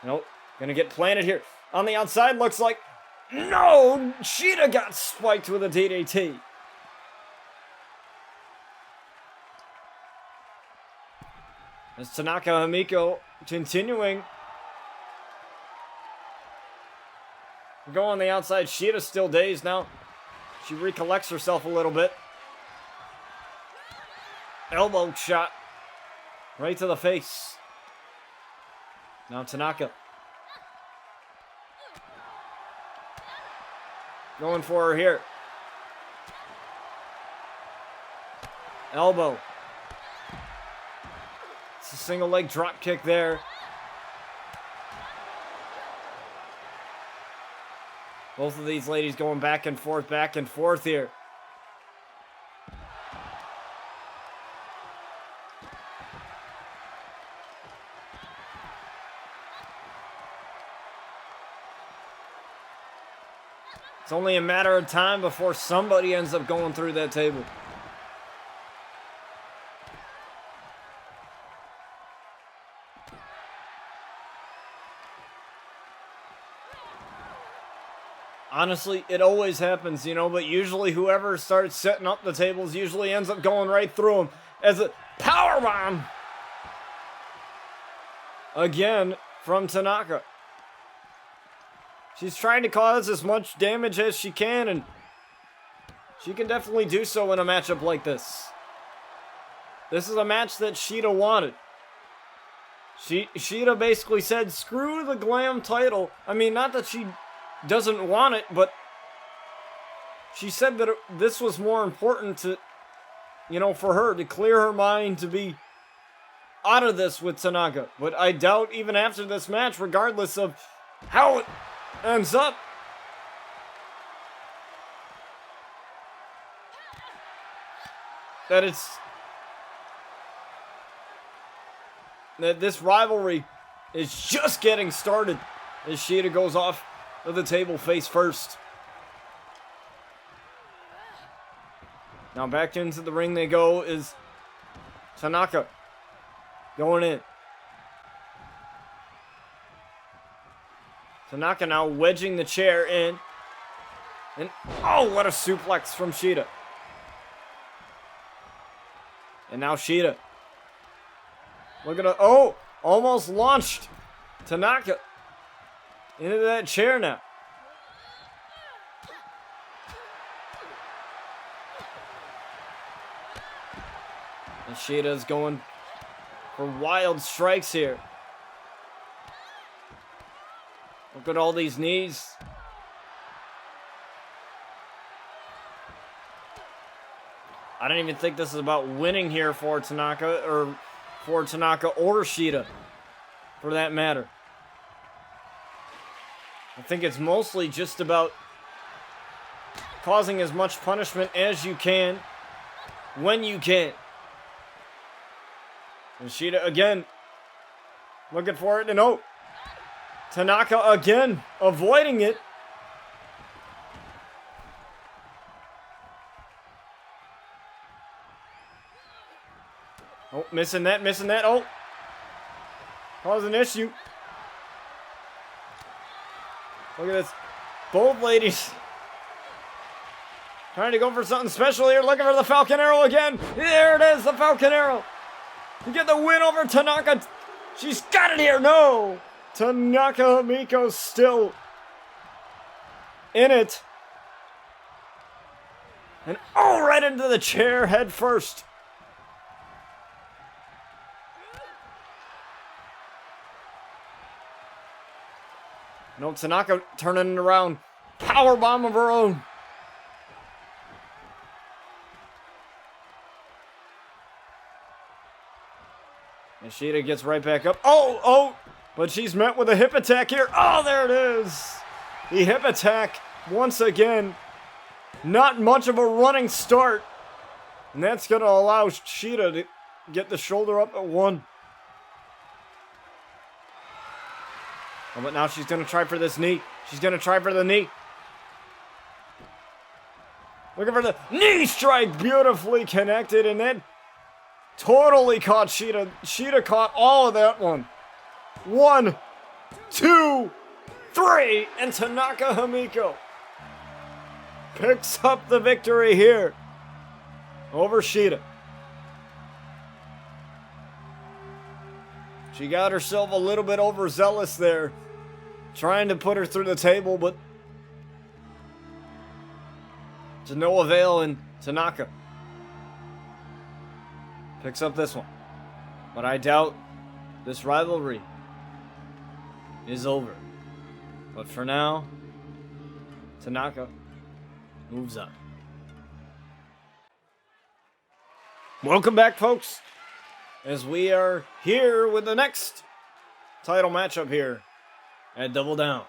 Nope. Gonna get planted here. On the outside, looks like... No! Shida got spiked with a DDT. As Tanaka Himiko continuing. Go on the outside. Shida's still dazed now. She recollects herself a little bit. Elbow shot. Right to the face. Now Tanaka. Going for her here. Elbow. It's a single leg drop kick there. Both of these ladies going back and forth here. It's only a matter of time before somebody ends up going through that table. Honestly, it always happens, you know, but usually whoever starts setting up the tables usually ends up going right through them as a powerbomb. Again, from Tanaka. She's trying to cause as much damage as she can, and she can definitely do so in a matchup like this. This is a match that Shida wanted. Shida basically said, screw the glam title. I mean, not that she doesn't want it, but she said that this was more important to, you know, for her to clear her mind to be out of this with Tanaka. But I doubt even after this match, regardless of how it ends up, that this rivalry is just getting started as Shida goes off of the table face first. Now back into the ring they go is Tanaka going in. Tanaka now wedging the chair in. And oh, what a suplex from Shida. And now Shida. Look at it. Oh, almost launched Tanaka into that chair now. And Shida's going for wild strikes here. Look at all these knees. I don't even think this is about winning here for Tanaka or Shida, for that matter. I think it's mostly just about causing as much punishment as you can, when you can. And Shida again, looking for it, and oh, Tanaka again, avoiding it. Oh, missing that, oh. cause an issue. Look at this. Both ladies trying to go for something special here. Looking for the Falcon Arrow again. There it is, the Falcon Arrow. You get the win over Tanaka. She's got it here. No. Tanaka Himiko's still in it. And oh, right into the chair head first. No, Tanaka turning it around. Powerbomb of her own. And Shida gets right back up. Oh! But she's met with a hip attack here. Oh, there it is. The hip attack once again. Not much of a running start. And that's going to allow Shida to get the shoulder up at 1. Oh, but now she's going to try for this knee. She's going to try for the knee. Looking for the knee strike. Beautifully connected. And then totally caught Shida. Shida caught all of that one. 1, 2, 3. And Tanaka Himiko picks up the victory here over Shida. She got herself a little bit overzealous there, trying to put her through the table, but to no avail, and Tanaka picks up this one. But I doubt this rivalry is over. But for now, Tanaka moves on. Welcome back, folks, as we are here with the next title matchup here at Double Down.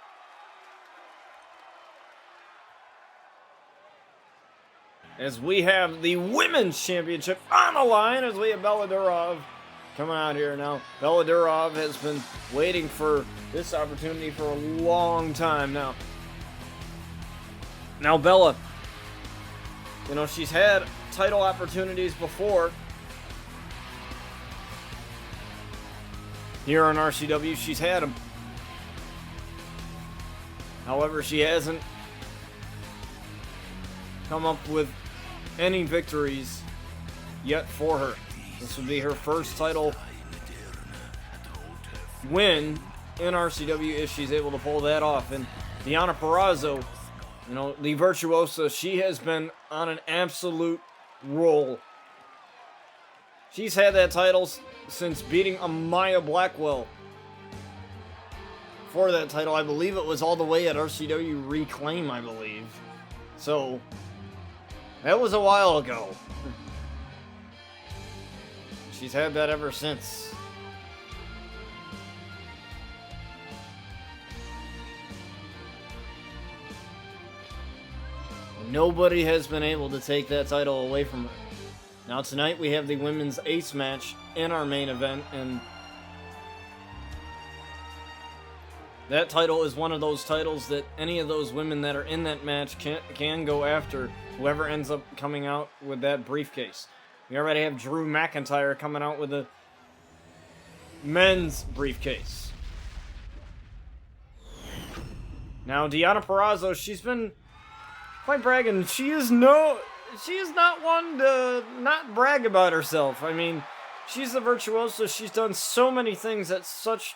As we have the Women's Championship on the line, as we have Bella Durov coming out here now. Bella Durov has been waiting for this opportunity for a long time now. Now Bella, you know, she's had title opportunities before. Here on RCW, she's had them. However, she hasn't come up with any victories yet for her. This would be her first title win in RCW if she's able to pull that off. And Deonna Purrazzo, you know, the Virtuosa, she has been on an absolute roll. She's had that title since beating Amaya Blackwell. For that title, I believe it was all the way at RCW Reclaim, I believe. So, that was a while ago. She's had that ever since. Nobody has been able to take that title away from her. Now tonight we have the women's ace match in our main event, and that title is one of those titles that any of those women that are in that match can go after whoever ends up coming out with that briefcase. We already have Drew McIntyre coming out with a men's briefcase. Now Deonna Purrazzo, she's been quite bragging. She is not one to not brag about herself. I mean, she's the Virtuoso. She's done so many things at such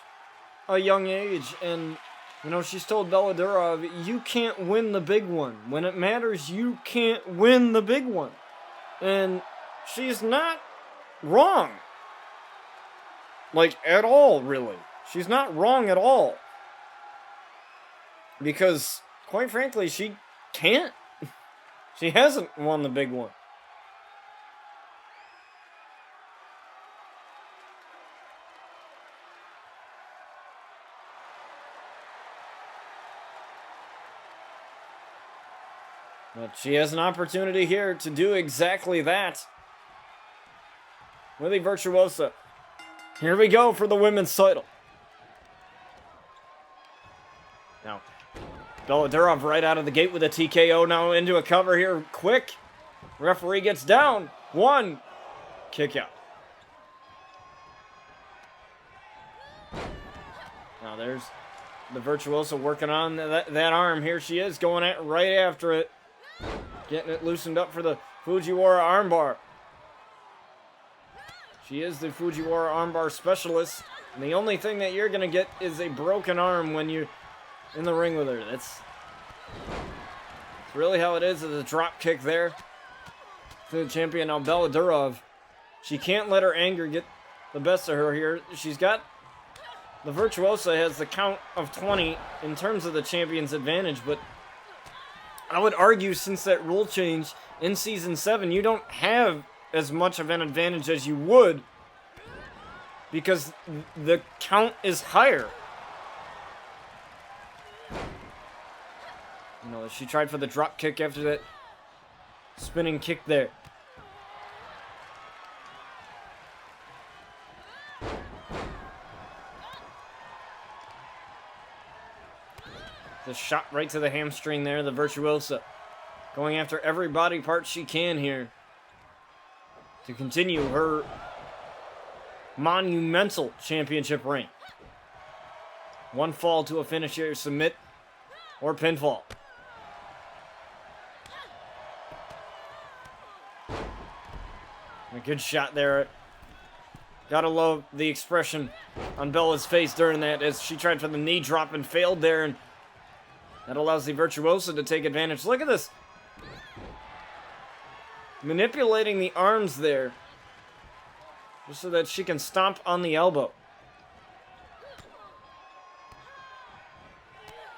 a young age, and you know, she's told Bella Durov, you can't win the big one. When it matters, you can't win the big one. And she's not wrong. Like, at all, really. She's not wrong at all. Because, quite frankly, she can't. She hasn't won the big one. But she has an opportunity here to do exactly that. With a Virtuosa. Here we go for the women's title. Now, Bella Durov right out of the gate with a TKO, now into a cover here, quick. Referee gets down. 1. Kick out. Now there's the Virtuoso working on that arm. Here she is going at right after it. Getting it loosened up for the Fujiwara armbar. She is the Fujiwara armbar specialist. And the only thing that you're going to get is a broken arm when you're in the ring with her. That's really how it is. It's a drop kick there to the champion. Now Bella Durov, she can't let her anger get the best of her here. She's got, the Virtuosa has the count of 20 in terms of the champion's advantage, but I would argue since that rule change in Season 7, you don't have as much of an advantage as you would because the count is higher. You know, she tried for the drop kick after that spinning kick there. The shot right to the hamstring there, the Virtuosa. Going after every body part she can here to continue her monumental championship reign. One fall to a finish here, submit or pinfall. A good shot there. Gotta love the expression on Bella's face during that as she tried for the knee drop and failed there, and that allows the Virtuosa to take advantage. Look at this. Manipulating the arms there just so that she can stomp on the elbow.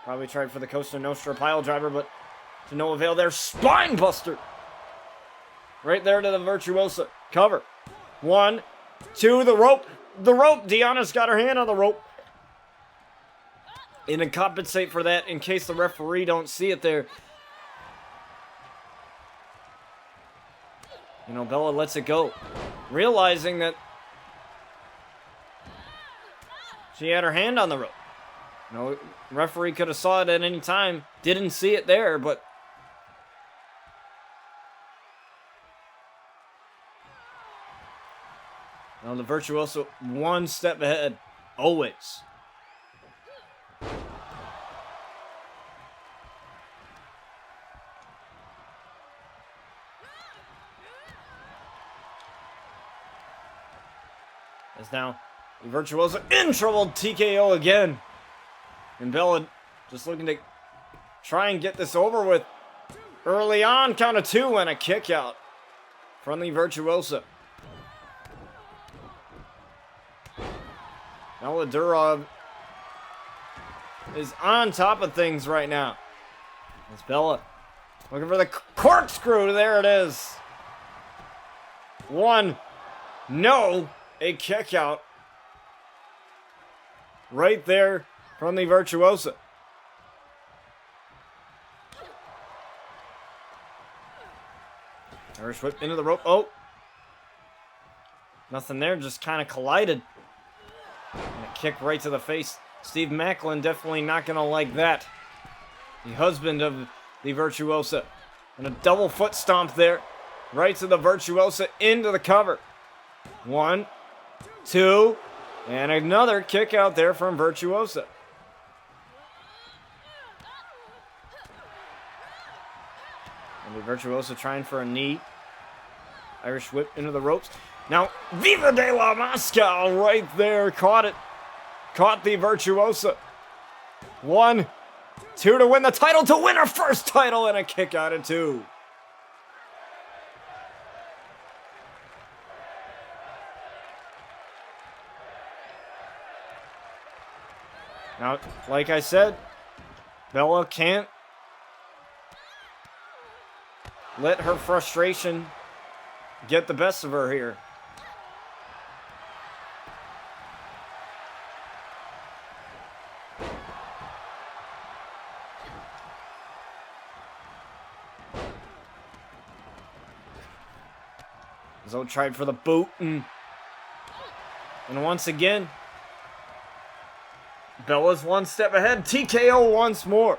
Probably tried for the Costa Nostra pile driver, but to no avail there. Spine buster. Right there to the Virtuosa. Cover. 1, 2, the rope. The rope. Deanna's got her hand on the rope. And to compensate for that, in case the referee don't see it there, you know, Bella lets it go, realizing that she had her hand on the rope. You know, referee could have saw it at any time, didn't see it there, but now the Virtuoso one step ahead, always. As now the Virtuoso in trouble, TKO again. And Bella just looking to try and get this over with early on. Count of 2 and a kick out from the Virtuosa. Now Durov is on top of things right now. It's Bella looking for the corkscrew. There it is. 1. No. A kick out right there from the Virtuosa. Irish whip into the rope. Oh. Nothing there, just kind of collided. And a kick right to the face. Steve Macklin definitely not going to like that. The husband of the Virtuosa. And a double foot stomp there. Right to the Virtuosa into the cover. 1, 2, and another kick out there from Virtuosa. And the Virtuosa trying for a knee. Irish whip into the ropes. Now, Viva de la Moscow right there. Caught it. Caught the Virtuosa. 1, 2 to win the title, to win her first title, and a kick out of 2. Now, like I said, Bella can't let her frustration get the best of her here. Zo tried for the boot, and once again, Bella's one step ahead. TKO once more.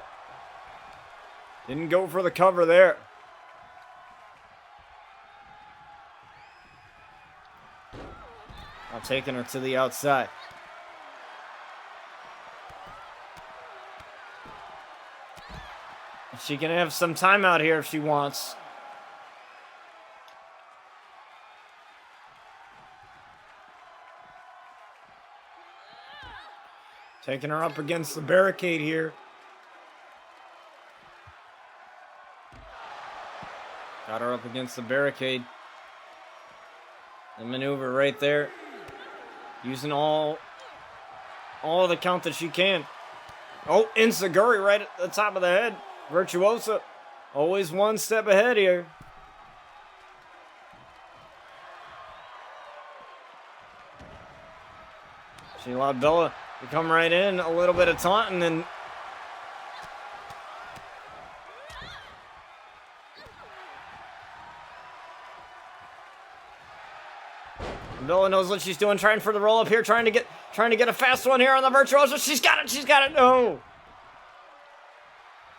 Didn't go for the cover there. Now taking her to the outside. She can have some time out here if she wants. Taking her up against the barricade here. Got her up against the barricade. The maneuver right there. Using all the count that she can. Oh, Enziguri right at the top of the head. Virtuosa. Always one step ahead here. She allowed Bella to come right in. A little bit of taunting and Bella knows what she's doing, trying for the roll up here, trying to get a fast one here on the Virtuosa. She's got it. No.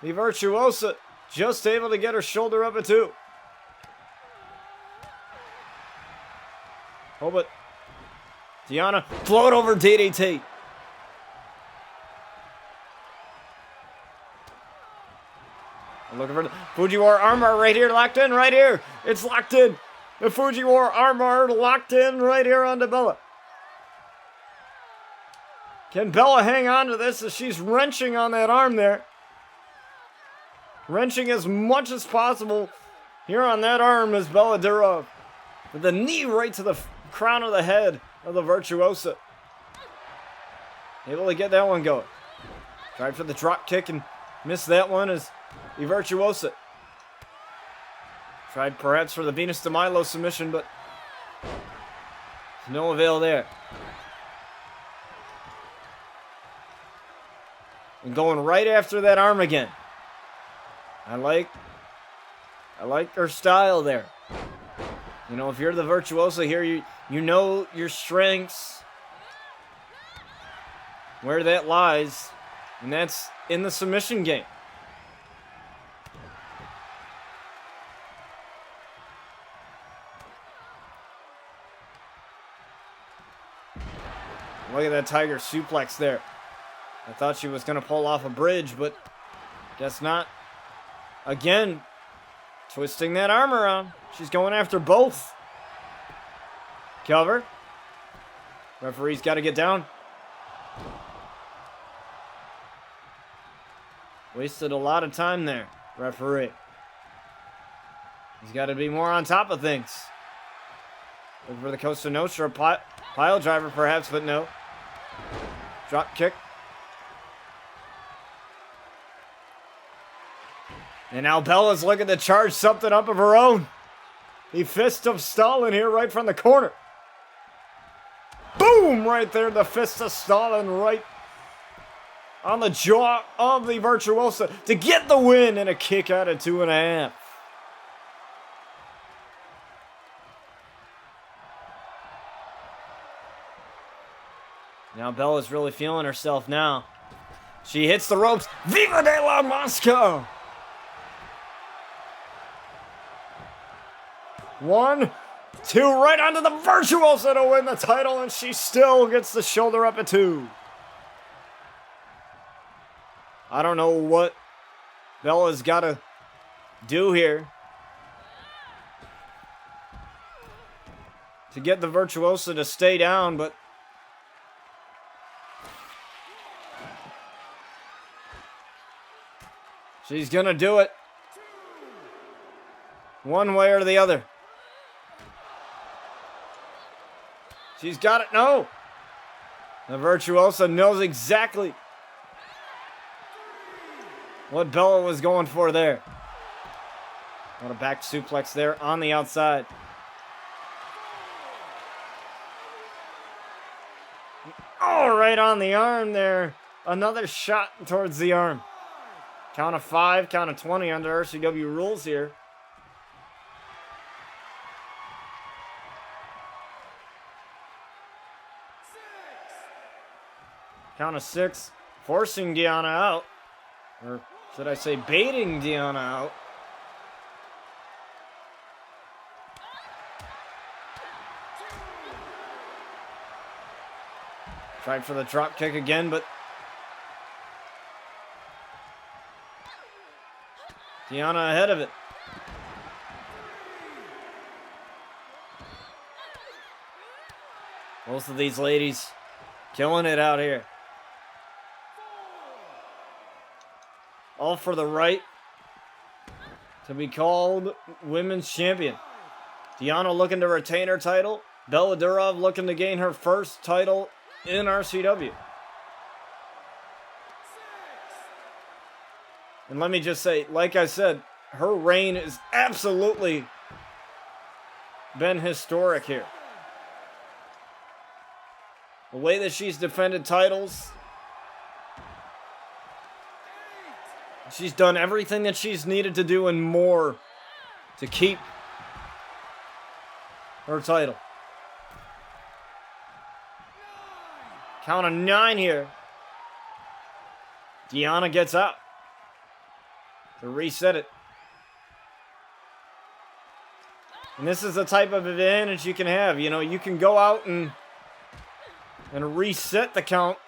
The Virtuosa just able to get her shoulder up at 2. Oh, but Deonna float over DDT. I'm looking for the Fujiwara armbar right here, locked in right here. It's locked in. The Fujiwara armbar locked in right here onto Bella. Can Bella hang on to this as she's wrenching on that arm there? Wrenching as much as possible here on that arm as Bella Durov. With the knee right to the crown of the head of the Virtuosa. Able to get that one going. Tried for the drop kick and missed that one as the Virtuosa. Tried perhaps for the Venus de Milo submission, but no avail there. And going right after that arm again. I like her style there. You know, if you're the Virtuosa here, you know your strengths, where that lies, and that's in the submission game. Look at that Tiger suplex there. I thought she was going to pull off a bridge, but guess not. Again, twisting that arm around. She's going after both. Cover. Referee's got to get down. Wasted a lot of time there, referee. He's got to be more on top of things. Looking for the Costa Nostra pile driver perhaps, but no. Drop kick. And now Bella's looking to charge something up of her own. The fist of Stalin here right from the corner. Boom! Right there, the fist of Stalin right on the jaw of the Virtuosa to get the win and a kick out of 2.5. Now Bella's really feeling herself now. She hits the ropes. Viva de la Mosca! 1, 2, right onto the Virtuosa to win the title, and she still gets the shoulder up at 2. I don't know what Bella's got to do here to get the Virtuosa to stay down, but she's going to do it one way or the other. She's got it. No. The Virtuosa knows exactly what Bella was going for there. What a back suplex there on the outside. Oh, right on the arm there. Another shot towards the arm. Count of 5, count of 20 under RCW rules here. Count of 6, forcing Deonna out. Or should I say baiting Deonna out. Tried for the drop kick again, but Deonna ahead of it. Most of these ladies killing it out here. All for the right to be called women's champion. Deonna looking to retain her title. Bella Durov looking to gain her first title in RCW. And let me just say, like I said, her reign has absolutely been historic here. The way that she's defended titles, she's done everything that she's needed to do and more to keep her title. Count of 9 here. Deonna gets out to reset it. And this is the type of advantage you can have. You know, you can go out and reset the count.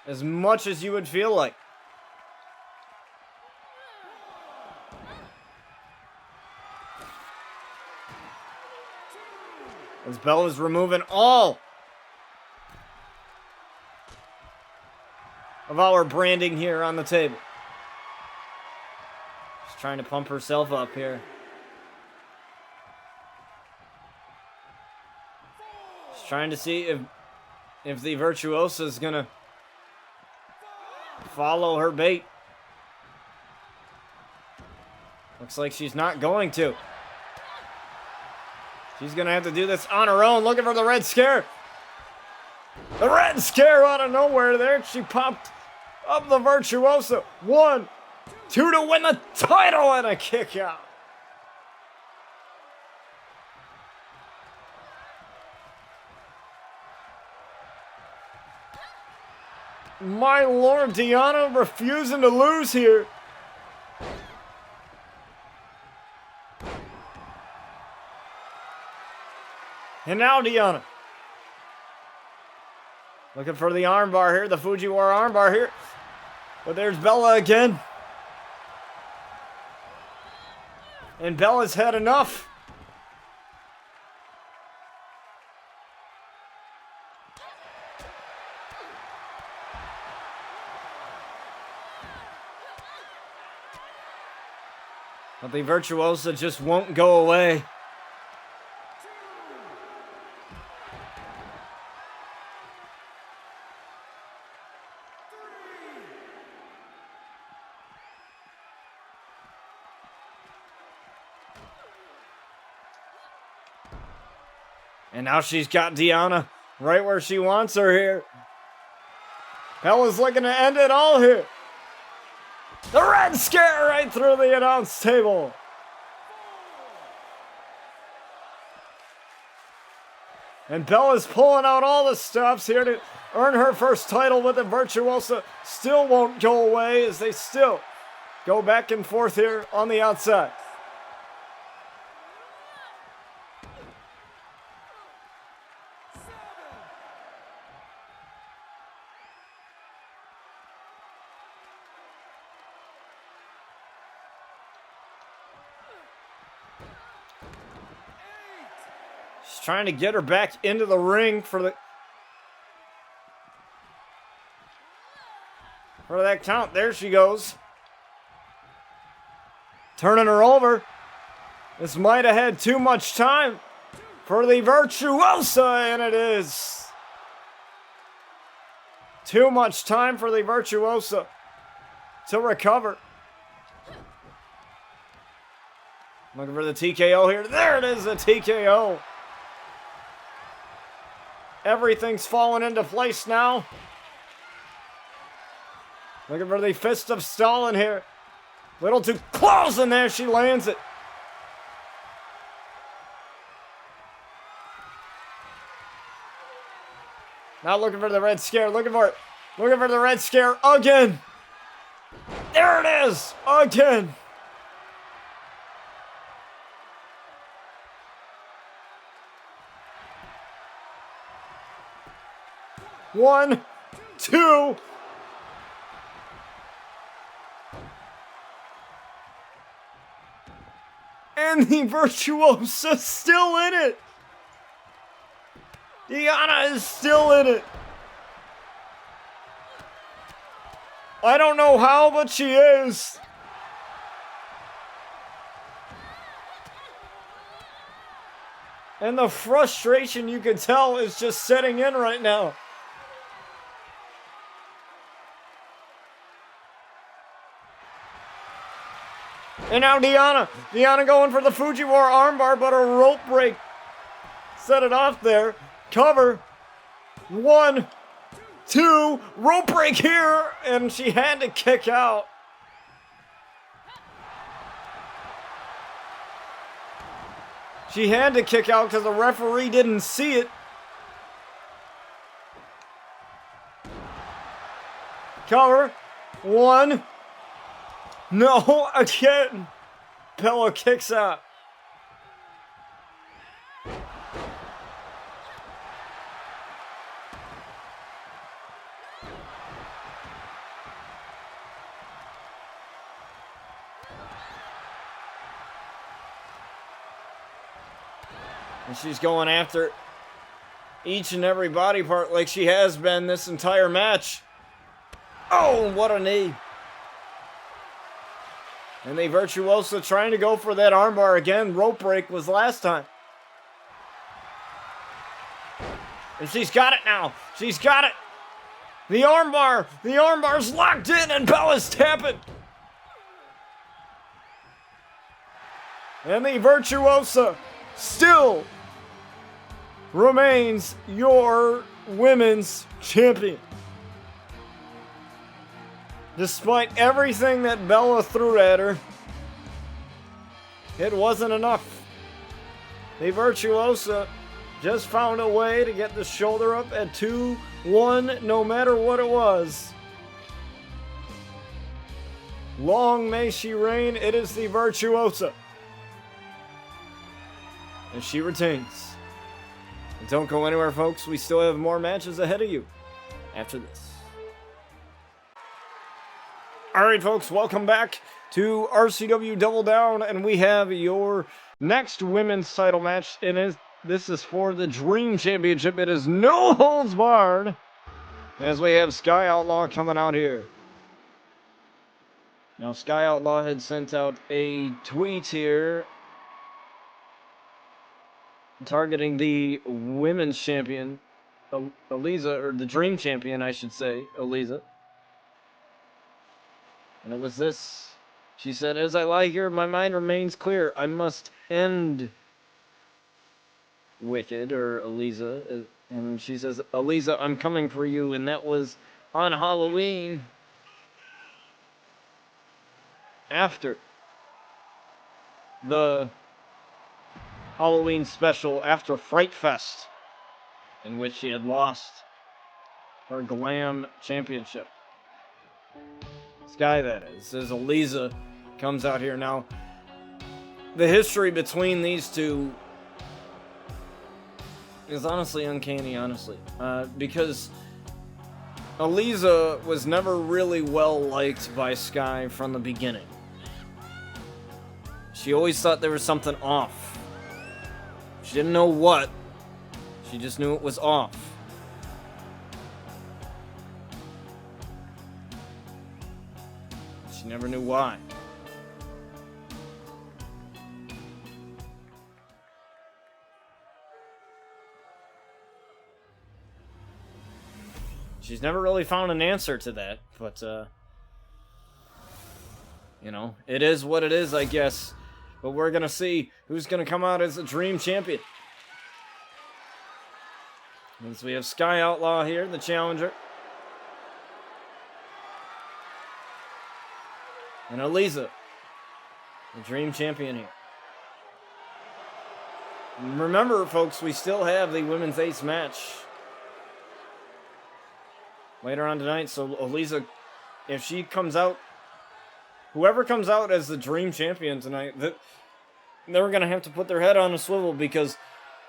As much as you would feel like. As Bella's removing all of our branding here on the table. She's trying to pump herself up here. She's trying to see if the Virtuosa is gonna follow her bait. Looks like she's not going to. She's gonna have to do this on her own, looking for the Red Scare. The Red Scare out of nowhere there. She popped up the Virtuosa. 1, 2 to win the title and a kick out. My Lord, Deonna refusing to lose here. And now Deonna. Looking for the armbar here, the Fujiwara armbar here. But there's Bella again. And Bella's had enough. But the Virtuosa just won't go away. And now she's got Deonna right where she wants her here. Bella's looking to end it all here. The Red Scare right through the announce table. And Bella's pulling out all the stops here to earn her first title with the Virtuosa. Still won't go away as they still go back and forth here on the outside. Trying to get her back into the ring for that count. There she goes. Turning her over. This might have had too much time for the Virtuosa, and it is. Too much time for the Virtuosa to recover. Looking for the TKO here. There it is, the TKO. Everything's falling into place now. Looking for the fist of Stalin here. Little too close, and there she lands it. Now looking for the Red Scare. Looking for it. Looking for the Red Scare again. There it is. Again. One, 2. And the Virtuosa's still in it. Deonna is still in it. I don't know how, but she is. And the frustration, you can tell, is just setting in right now. And now Deonna. Deonna going for the Fujiwara armbar, but a rope break set it off there. Cover. 1, 2. Rope break here. And she had to kick out. She had to kick out because the referee didn't see it. Cover. 1. No, again. Bella kicks out. And she's going after each and every body part like she has been this entire match. Oh, what a knee. And the Virtuosa trying to go for that armbar again. Rope break was last time. And she's got it now. She's got it. The armbar. The armbar's locked in and Bella's tapping. And the Virtuosa still remains your women's champion. Despite everything that Bella threw at her, it wasn't enough. The Virtuosa just found a way to get the shoulder up at 2-1, no matter what it was. Long may she reign. It is the Virtuosa. And she retains. And don't go anywhere, folks. We still have more matches ahead of you after this. Alright, folks, welcome back to RCW Double Down, and we have your next women's title match, and this is for the Dream Championship. It is no holds barred, as we have Sky Outlaw coming out here. Now, Sky Outlaw had sent out a tweet here targeting the women's champion, Eliza, or the Dream Champion, I should say, Eliza. And it was this. She said, "As I lie here, my mind remains clear. I must end Wicked," or Eliza. And she says, "Eliza, I'm coming for you." And that was on Halloween. After the Halloween special, after Fright Fest, in which she had lost her Glam Championship. Sky, that is. As Eliza comes out here now. The history between these two is honestly uncanny, honestly. Because Eliza was never really well liked by Sky from the beginning. She always thought there was something off. She didn't know what. She just knew it was off. She never knew why. She's never really found an answer to that, but, you know, it is what it is, I guess. But we're gonna see who's gonna come out as a Dream Champion. And so we have Sky Outlaw here, the challenger. And Eliza, the Dream Champion here. And remember, folks, we still have the Women's Ace match later on tonight. So Eliza, if she comes out, whoever comes out as the Dream Champion tonight, they're going to have to put their head on a swivel because,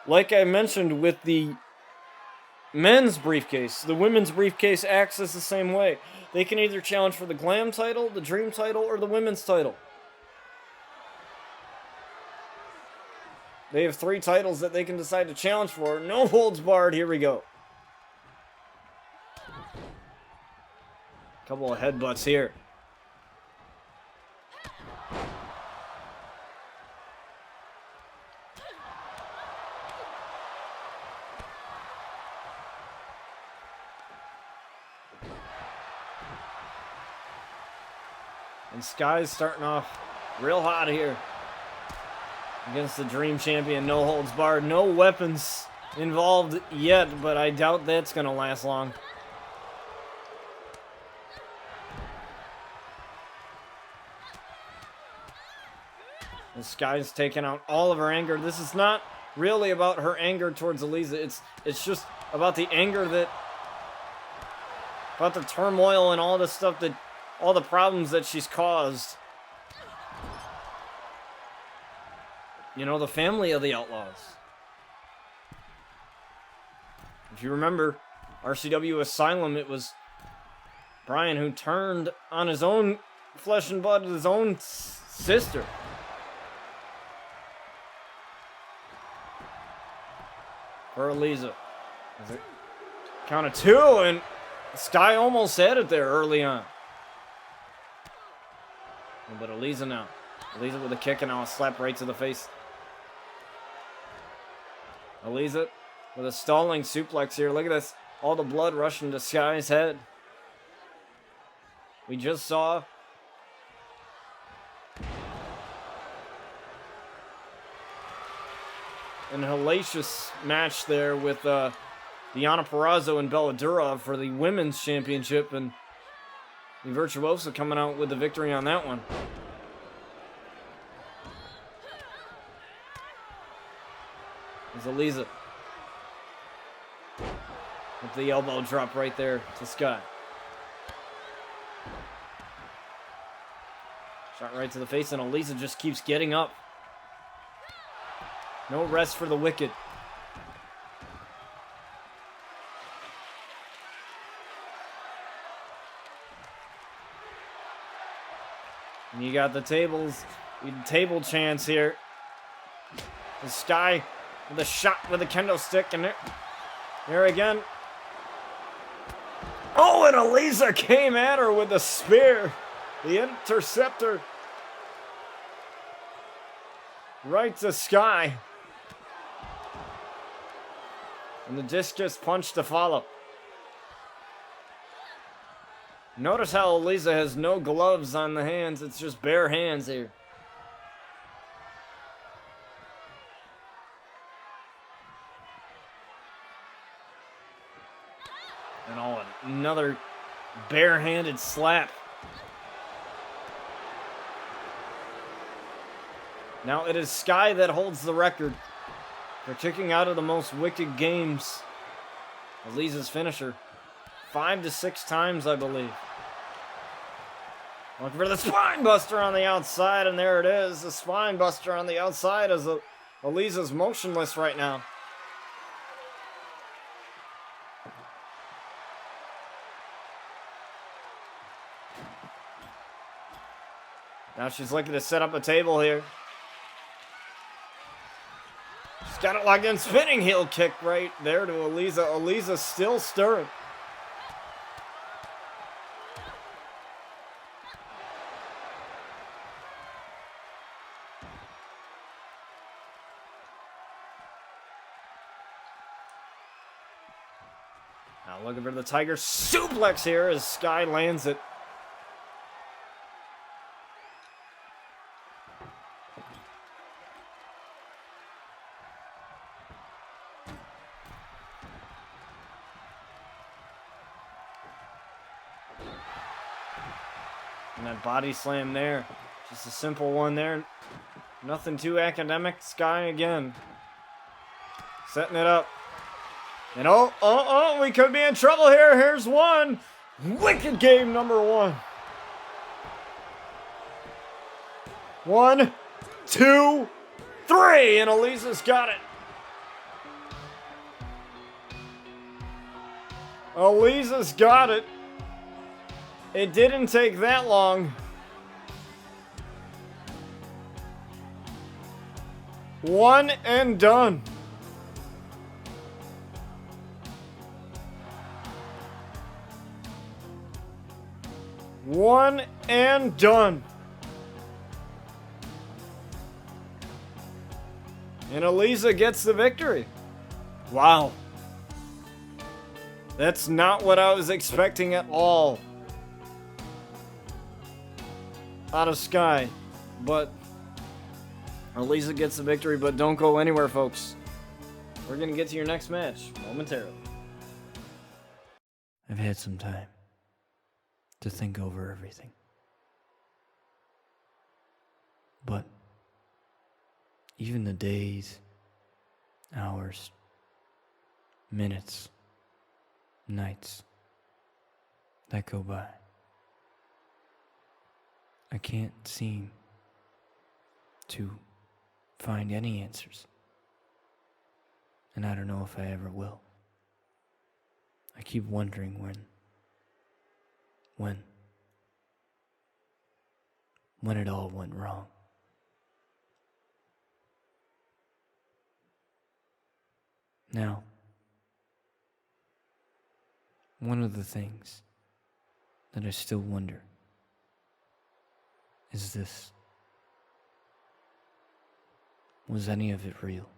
like I mentioned with the men's briefcase. The women's briefcase acts as the same way. They can either challenge for the Glam title, the Dream title, or the women's title. They have 3 titles that they can decide to challenge for. No holds barred. Here we go. Couple of headbutts here. And Sky's starting off real hot here against the Dream Champion. No holds barred. No weapons involved yet, but I doubt that's going to last long. And Sky's taking out all of her anger. This is not really about her anger towards Eliza. It's just about the anger that, about the turmoil and all the stuff that, all the problems that she's caused. You know, the family of the Outlaws. If you remember RCW Asylum, it was Brian who turned on his own flesh and blood, his own sister. For Eliza. Count of 2, and Sky almost had it there early on. But Eliza now. Eliza with a kick and now a slap right to the face. Eliza with a stalling suplex here. Look at this. All the blood rushing to Sky's head. We just saw an hellacious match there with Deonna Purrazzo and Bella Durov for the women's championship, and the Virtuosa coming out with the victory on that one. There's Eliza with the elbow drop right there to Sky. Shot right to the face, and Eliza just keeps getting up. No rest for the wicked. And you got the tables, table chance here. The Sky with a shot with a kendo stick, and there again. Oh, and Eliza came at her with the spear. The interceptor. Right to Sky. And the discus punch to follow. Notice how Eliza has no gloves on the hands. It's just bare hands here. And another bare-handed slap. Now it is Sky that holds the record for kicking out of the most wicked games. Eliza's finisher. 5 to 6 times, I believe. Looking for the spine buster on the outside, and there it is. The spine buster on the outside as Eliza's motionless right now. Now she's looking to set up a table here. She's got it locked in. Spinning heel kick right there to Eliza. Eliza still stirring. Now looking for the Tiger suplex here as Sky lands it. And that body slam there. Just a simple one there. Nothing too academic. Sky again. Setting it up. And we could be in trouble here. Here's one. Wicked game number 1. 1, 2, 3. And Eliza's got it. Elisa's got it. It didn't take that long. One and done. One and done. And Elisa gets the victory. Wow. That's not what I was expecting at all. Out of Sky. But Elisa gets the victory, but don't go anywhere, folks. We're going to get to your next match momentarily. I've had some time to think over everything. But even the days, hours, minutes, nights that go by, I can't seem to find any answers. And I don't know if I ever will. I keep wondering when it all went wrong. Now, one of the things that I still wonder is this: was any of it real?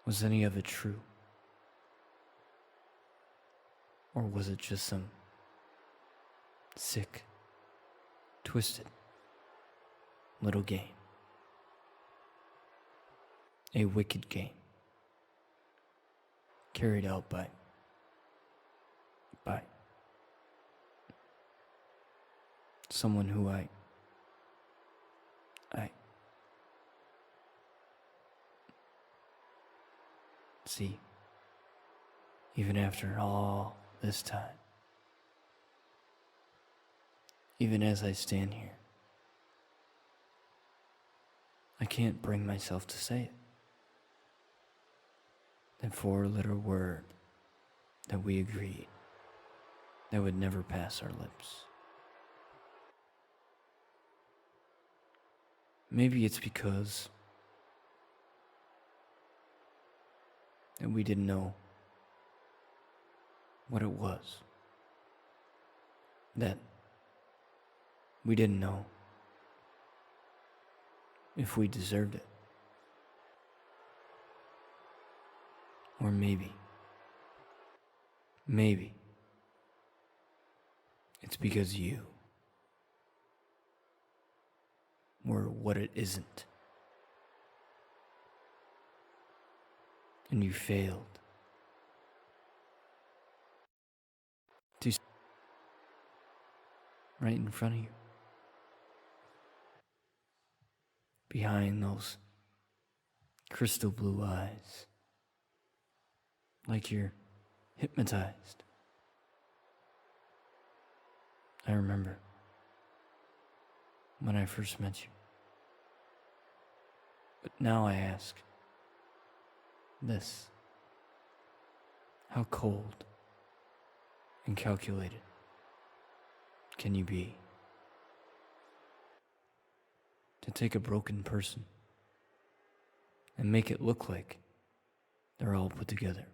Was any of it true? Or was it just some sick, twisted little game? A wicked game carried out by someone who I see, even after all this time, even as I stand here, I can't bring myself to say it. That four-letter word that we agreed that would never pass our lips. Maybe it's because that we didn't know what it was. That we didn't know if we deserved it. Or maybe it's because you were what it isn't. And you failed to see right in front of you, behind those crystal blue eyes, like you're hypnotized. I remember when I first met you. But now I ask this: how cold and calculated can you be to take a broken person and make it look like they're all put together,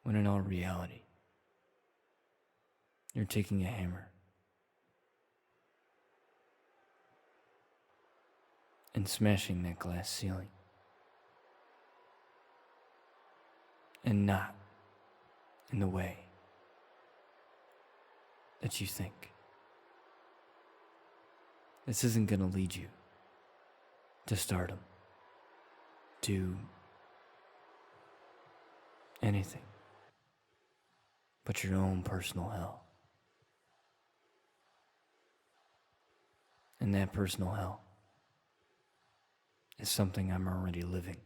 when in all reality, you're taking a hammer and smashing that glass ceiling, and not in the way that you think. This isn't gonna lead you to stardom, to anything but your own personal hell. And that personal hell is something I'm already living.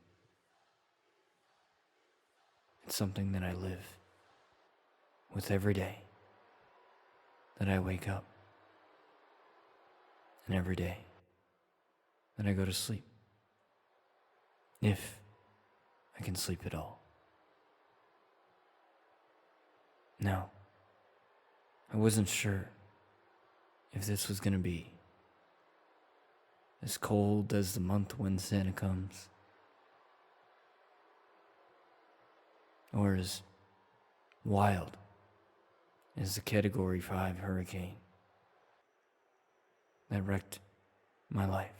It's something that I live with every day that I wake up, and every day that I go to sleep. If I can sleep at all. Now, I wasn't sure if this was gonna be as cold as the month when Santa comes, or as wild as the Category 5 hurricane that wrecked my life.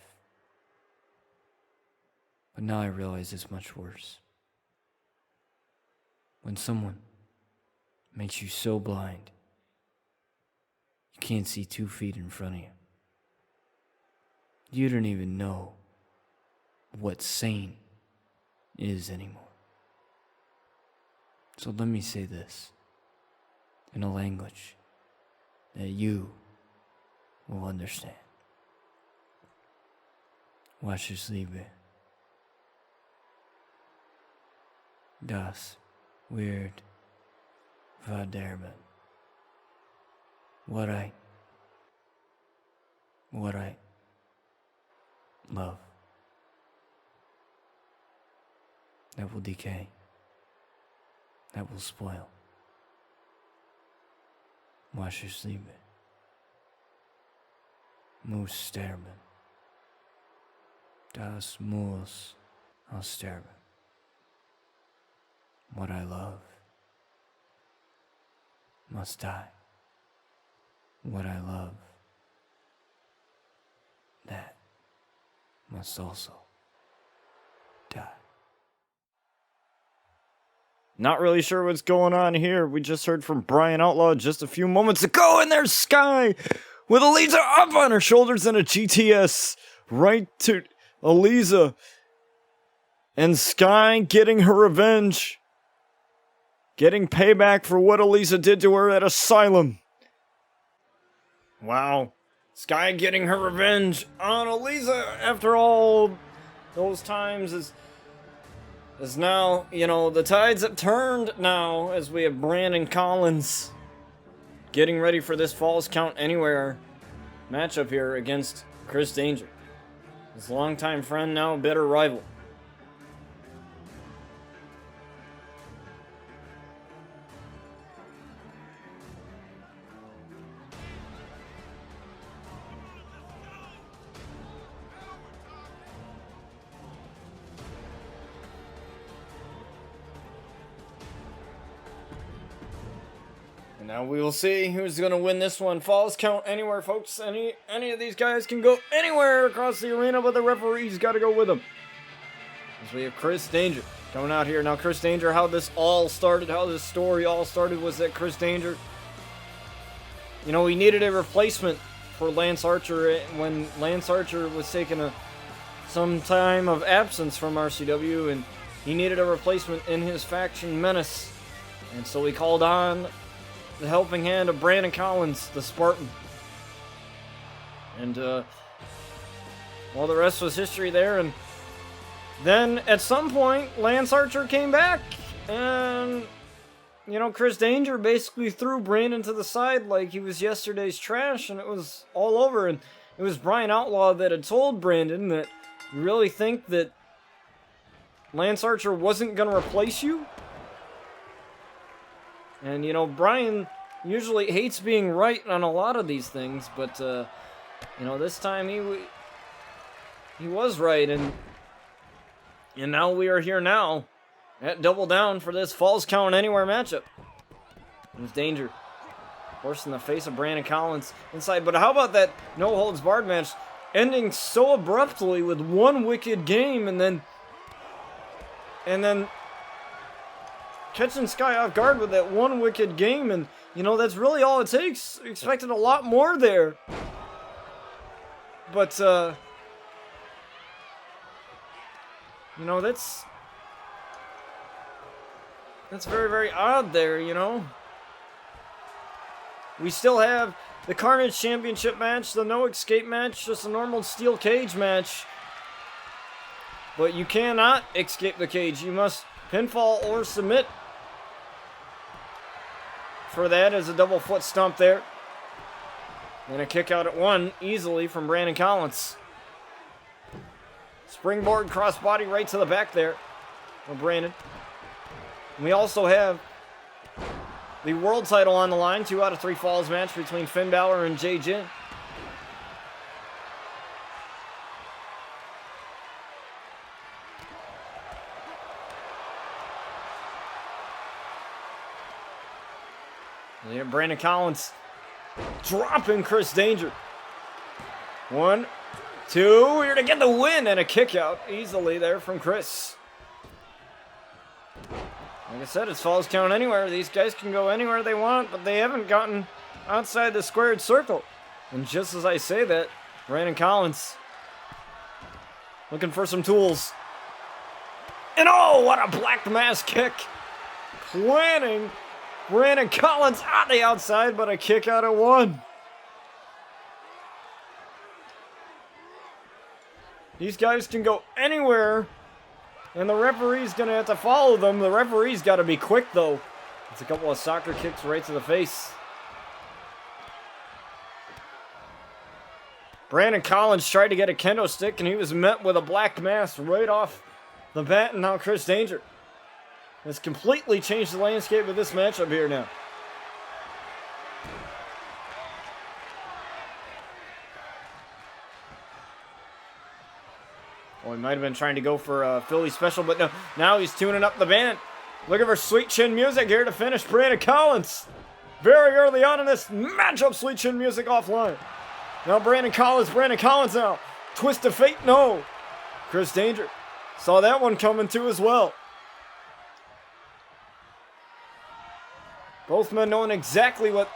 But now I realize it's much worse. When someone makes you so blind, you can't see 2 feet in front of you. You don't even know what sane is anymore. So let me say this in a language that you will understand. Was ich liebe das weird Verderben. What I love that will decay, that will spoil. Was ich liebe muss sterben. Das muss aussterben. What I love must die. What I love, that must also die. Not really sure what's going on here. We just heard from Brian Outlaw just a few moments ago, and there's Sky with Eliza up on her shoulders and a GTS right to Eliza. And Sky getting her revenge. Getting payback for what Eliza did to her at Asylum. Wow. Sky getting her revenge on Eliza after all those times is now, you know, the tides have turned now as we have Brandon Collins getting ready for this Falls Count Anywhere matchup here against Chris Danger. His longtime friend, now bitter rival. Now we will see who's going to win this one. Falls Count Anywhere, folks. Any of these guys can go anywhere across the arena, but the referee's got to go with them. As we have Chris Danger coming out here. Now, Chris Danger, how this all started, how this story all started was that Chris Danger, you know, he needed a replacement for Lance Archer when Lance Archer was taking some time of absence from RCW, and he needed a replacement in his faction Menace. And so he called on the helping hand of Brandon Collins, the Spartan. And, well, the rest was history there. And then, at some point, Lance Archer came back. And, you know, Chris Danger basically threw Brandon to the side like he was yesterday's trash. And it was all over. And it was Brian Outlaw that had told Brandon that you really think that Lance Archer wasn't going to replace you? And, you know, Brian usually hates being right on a lot of these things, but, you know, this time he was right, and now we are here now at Double Down for this Falls Count Anywhere matchup. There's Danger, of course, in the face of Brandon Collins inside, but how about that no-holds-barred match ending so abruptly with one wicked game, and then catching Sky off guard with that one wicked game, and, you know, that's really all it takes. Expected a lot more there. But, you know, that's very, very odd there, you know. We still have the Carnage Championship match, the No Escape match, just a normal steel cage match. But you cannot escape the cage. You must pinfall or submit. For that is a double foot stomp there. And a kick out at one easily from Brandon Collins. Springboard crossbody right to the back there for Brandon. And we also have the world title on the line. 2 out of 3 falls match between Finn Balor and Jay Jin. And Brandon Collins dropping Chris Danger. 1, 2, here to get the win and a kick out easily there from Chris. Like I said, it's falls count anywhere. These guys can go anywhere they want, but they haven't gotten outside the squared circle. And just as I say that, Brandon Collins looking for some tools. And oh, what a black mass kick. Planning Brandon Collins on the outside, but a kick out at 1. These guys can go anywhere, and the referee's going to have to follow them. The referee's got to be quick, though. It's a couple of soccer kicks right to the face. Brandon Collins tried to get a kendo stick, and he was met with a black mass right off the bat, and now Chris Danger has completely changed the landscape of this matchup here now. Oh, he might have been trying to go for a Philly special, but no. Now he's tuning up the band. Looking for Sweet Chin Music here to finish Brandon Collins. Very early on in this matchup, Sweet Chin Music offline. Now Brandon Collins now. Twist of Fate, no. Chris Danger saw that one coming too as well. Both men knowing exactly what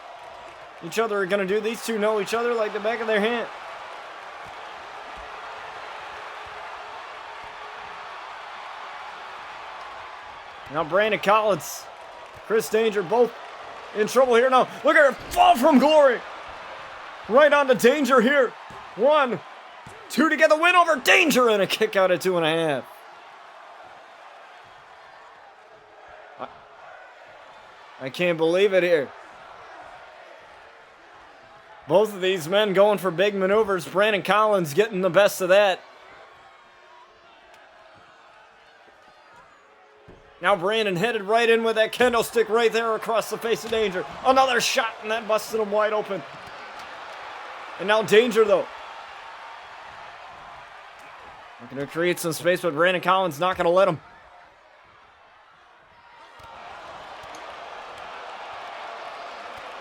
each other are going to do. These two know each other like the back of their hand. Now Brandon Collins, Chris Danger, both in trouble here now. Look at her fall from glory. Right on to Danger here. 1, 2 to get the win over Danger and a kick out at 2.5. I can't believe it here. Both of these men going for big maneuvers. Brandon Collins getting the best of that. Now Brandon headed right in with that kendo stick right there across the face of Danger. Another shot, and that busted him wide open. And now Danger, though. Looking to create some space, but Brandon Collins not going to let him.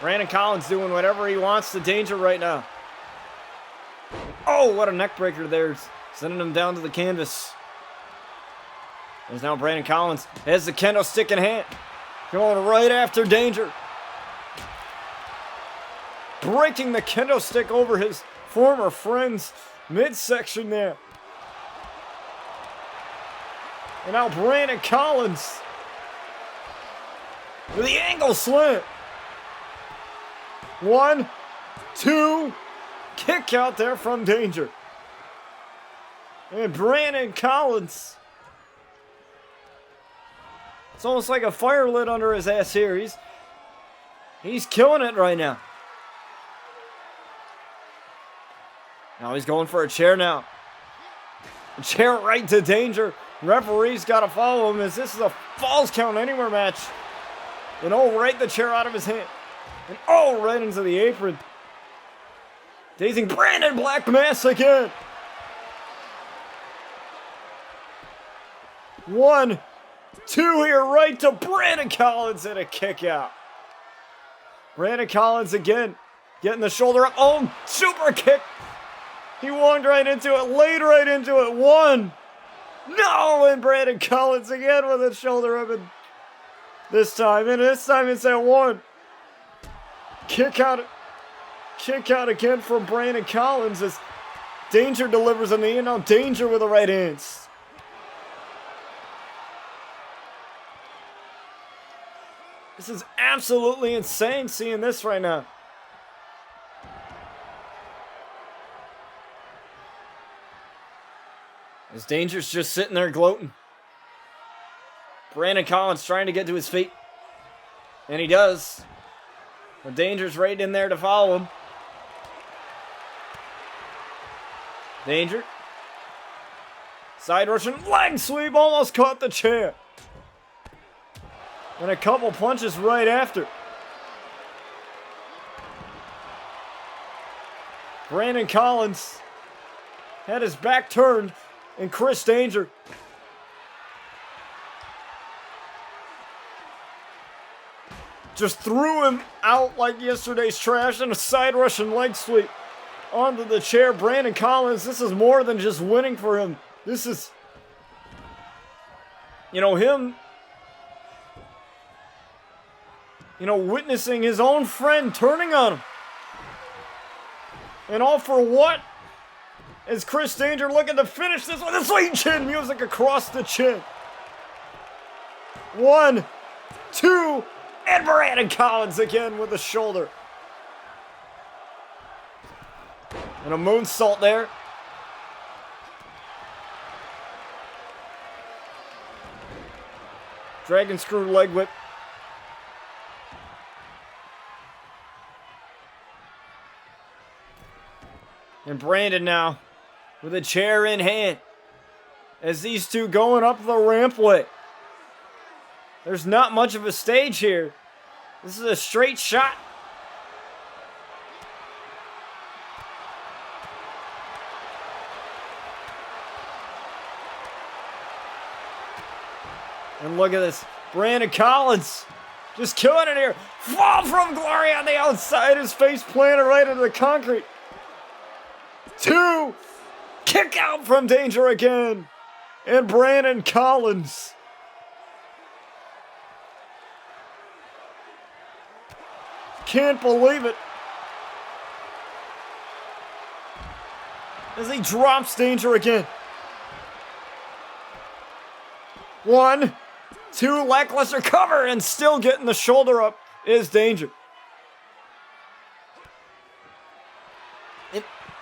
Brandon Collins doing whatever he wants to Danger right now. Oh, what a neck breaker there. Sending him down to the canvas. There's now Brandon Collins. Has the kendo stick in hand. Going right after Danger. Breaking the kendo stick over his former friend's midsection there. And now Brandon Collins with the angle slam. 1, 2, kick out there from Danger. And Brandon Collins, it's almost like a fire lit under his ass here. He's killing it right now. Now he's going for a chair now. A chair right to Danger. Referee's got to follow him as this is a falls count anywhere match. And oh, right the chair out of his hand. And oh, right into the apron. Dazing Brandon Black Mass again. 1, 2 here, right to Brandon Collins and a kick out. Brandon Collins again, getting the shoulder up. Oh, super kick. He walked right into it, laid right into it. 1. No, and Brandon Collins again with his shoulder up. And this time it's at 1. Kick out again from Brandon Collins as Danger delivers a knee, and now Danger with the right hands. This is absolutely insane seeing this right now. As Danger's just sitting there gloating. Brandon Collins trying to get to his feet. And he does. The Danger's right in there to follow him. Danger. Side Russian leg sweep, almost caught the chair. And a couple punches right after. Brandon Collins had his back turned, and Chris Danger just threw him out like yesterday's trash and a side Russian leg sweep onto the chair. Brandon Collins, this is more than just winning for him. This is, him, witnessing his own friend turning on him. And all for what? As Chris Danger looking to finish this with a sweet chin music across the chin. 1, 2, and Brandon Collins again with the shoulder. And a moonsault there. Dragon screw leg whip. And Brandon now with a chair in hand as these two going up the rampway. There's not much of a stage here. This is a straight shot. And look at this. Brandon Collins just killing it here. Fall from glory on the outside. His face planted right into the concrete. 2. Kick out from Danger again. And Brandon Collins. Can't believe it. As he drops Danger again. 1, 2, lackluster cover, and still getting the shoulder up is Danger.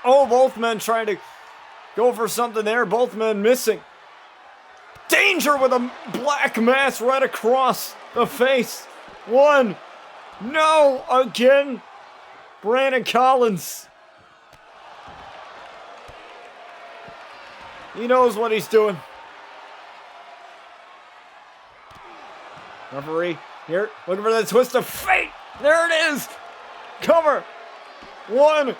Both men trying to go for something there. Both men missing. Danger with a black mass right across the face. 1. No, again. Brandon Collins. He knows what he's doing. Referee here, looking for the twist of fate. There it is. Cover. 1,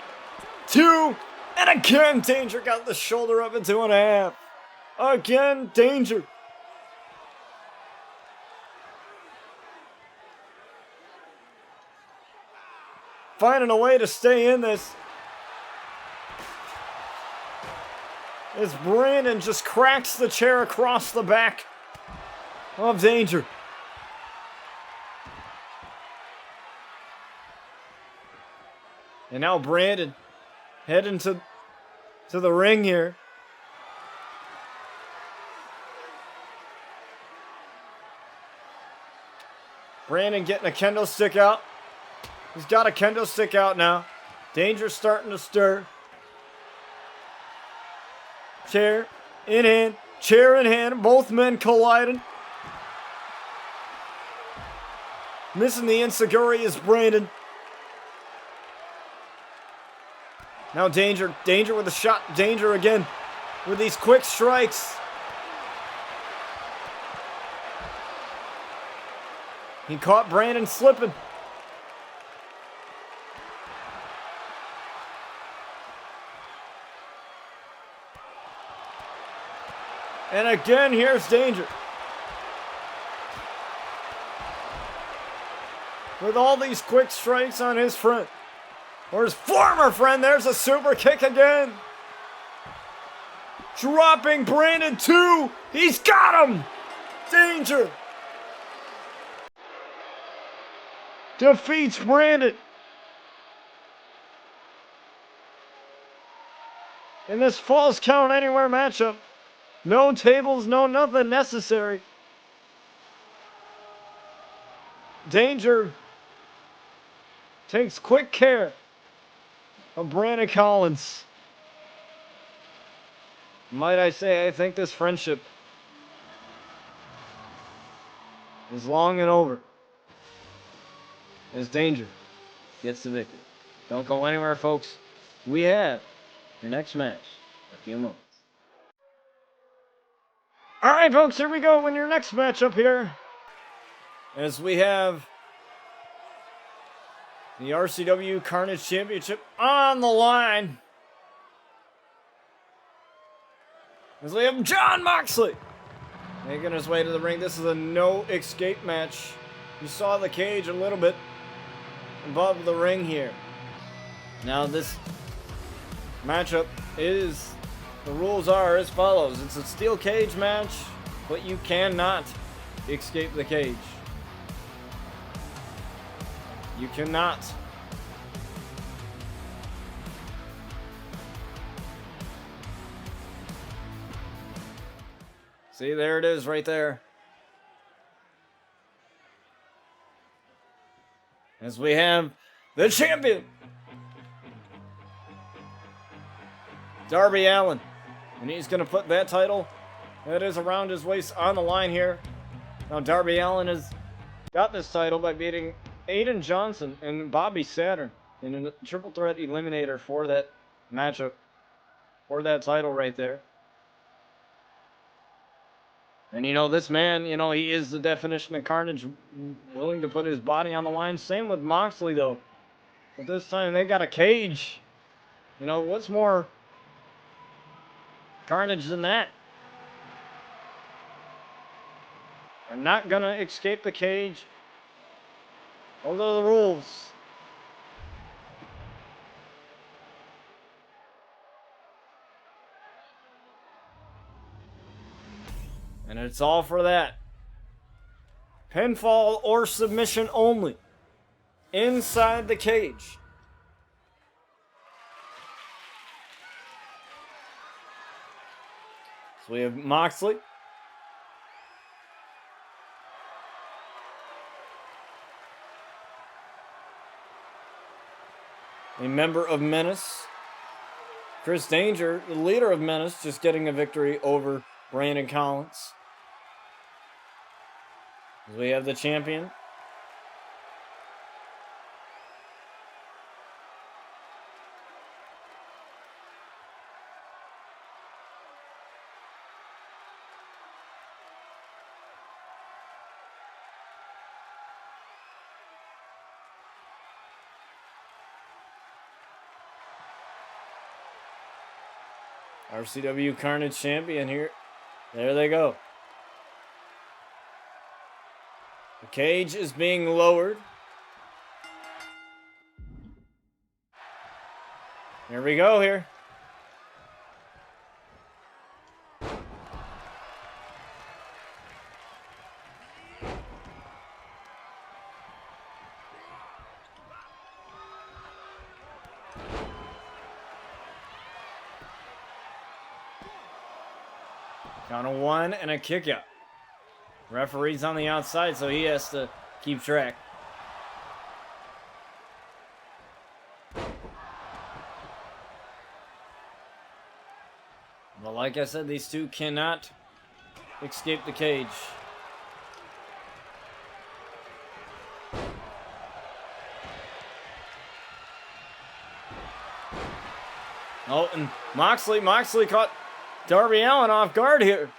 2, and again, Danger got the shoulder up in 2.5. Again, Danger. Finding a way to stay in this. As Brandon just cracks the chair across the back of Danger. And now Brandon heading to the ring here. Brandon getting a kendo stick out. He's got a kendo stick out now. Danger starting to stir. Chair in hand. Both men colliding. Missing the enziguri is Brandon. Now Danger with a shot. Danger again with these quick strikes. He caught Brandon slipping. And again, here's Danger. With all these quick strikes on his front. Or his former friend, there's a super kick again. Dropping Brandon 2. He's got him. Danger. Defeats Brandon. In this Falls Count Anywhere matchup. No tables, no nothing necessary. Danger takes quick care of Brandon Collins. Might I say, I think this friendship is long and over. As Danger gets the victory. Don't go anywhere, folks. We have your next match in a few moments. All right, folks, here we go in your next matchup here. As we have the RCW Carnage Championship on the line. As we have John Moxley making his way to the ring. This is a no escape match. You saw the cage a little bit above the ring here. Now this matchup is, the rules are as follows. It's a steel cage match, but you cannot escape the cage. You cannot. See, there it is right there. As we have the champion, Darby Allin. And he's going to put that title that is around his waist on the line here. Now, Darby Allin has got this title by beating Aiden Johnson and Bobby Saturn in a triple threat eliminator for that matchup, for that title right there. And you know, this man, you know, he is the definition of carnage, willing to put his body on the line. Same with Moxley, though. But this time they got a cage. You know, what's more carnage than that? They're not gonna escape the cage. Those are the rules. And it's all for that. Pinfall or submission only. Inside the cage. So we have Moxley. A member of Menace. Chris Danger, the leader of Menace, just getting a victory over Brandon Collins. We have the champion. RCW Carnage champion here. There they go. The cage is being lowered. Here we go here. Count of one and a kick out. Referee's on the outside, so he has to keep track. But like I said, these two cannot escape the cage. Oh, and Moxley caught Darby Allin off guard here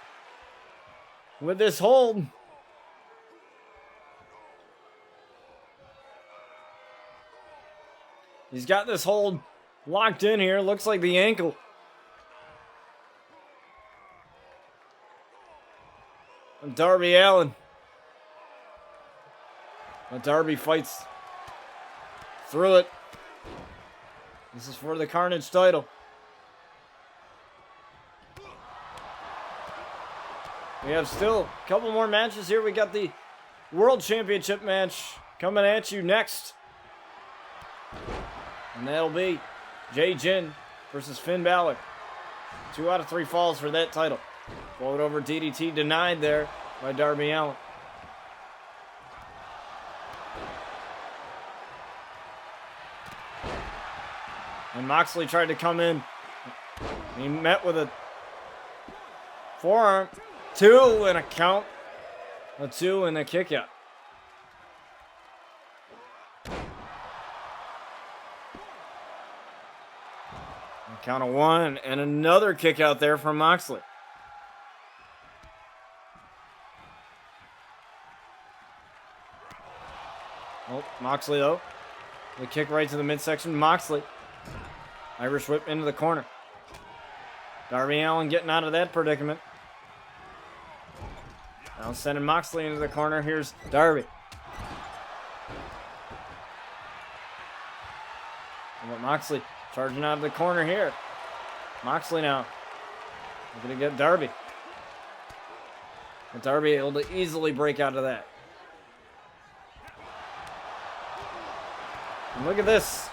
with this hold. He's got this hold locked in here. Looks like the ankle. And Darby Allin. But Darby fights through it. This is for the Carnage title. We have still a couple more matches here. We got the World Championship match coming at you next. And that'll be Jay Jin versus Finn Balor. 2 out of 3 falls for that title. Followed over DDT denied there by Darby Allin. And Moxley tried to come in. He met with a forearm. 2 and a count. A 2 and a kick out. A count of 1 and another kick out there from Moxley. Moxley, though. The kick right to the midsection. Moxley. Irish whip into the corner. Darby Allin getting out of that predicament. Now sending Moxley into the corner. Here's Darby. And Moxley charging out of the corner here. Moxley now. Looking to get Darby. But Darby able to easily break out of that. And look at this.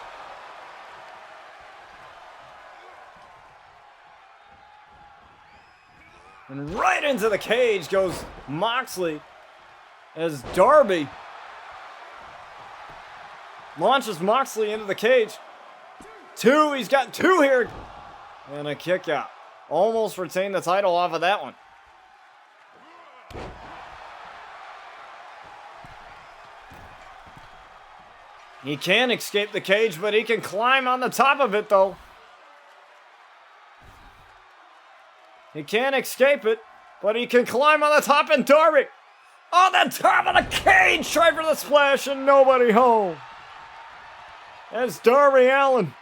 And right into the cage goes Moxley as Darby launches Moxley into the cage. Two, he's got two here. And a kick out. Almost retained the title off of that one. He can escape the cage, but he can climb on the top of it, though. He can't escape it, but he can climb on the top, and Darby on the top of the cage, try for the splash, and nobody home. As Darby Allin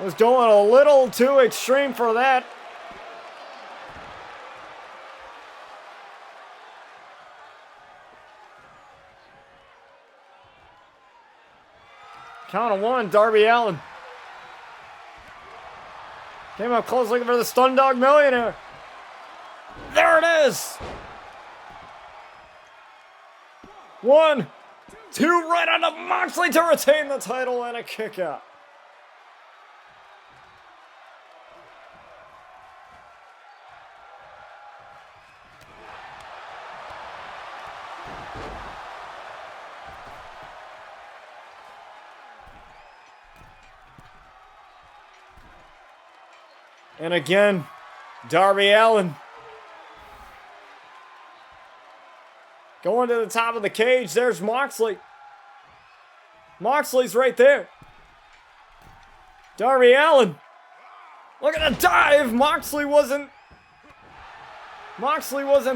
was going a little too extreme for that. Count of one, Darby Allin. Came up close looking for the Stun Dog Millionaire. There it is. 1, 2, right on to Moxley to retain the title and a kick out. And again, Darby Allin going to the top of the cage. There's Moxley. Moxley's right there. Darby Allin. Look at the dive. Moxley wasn't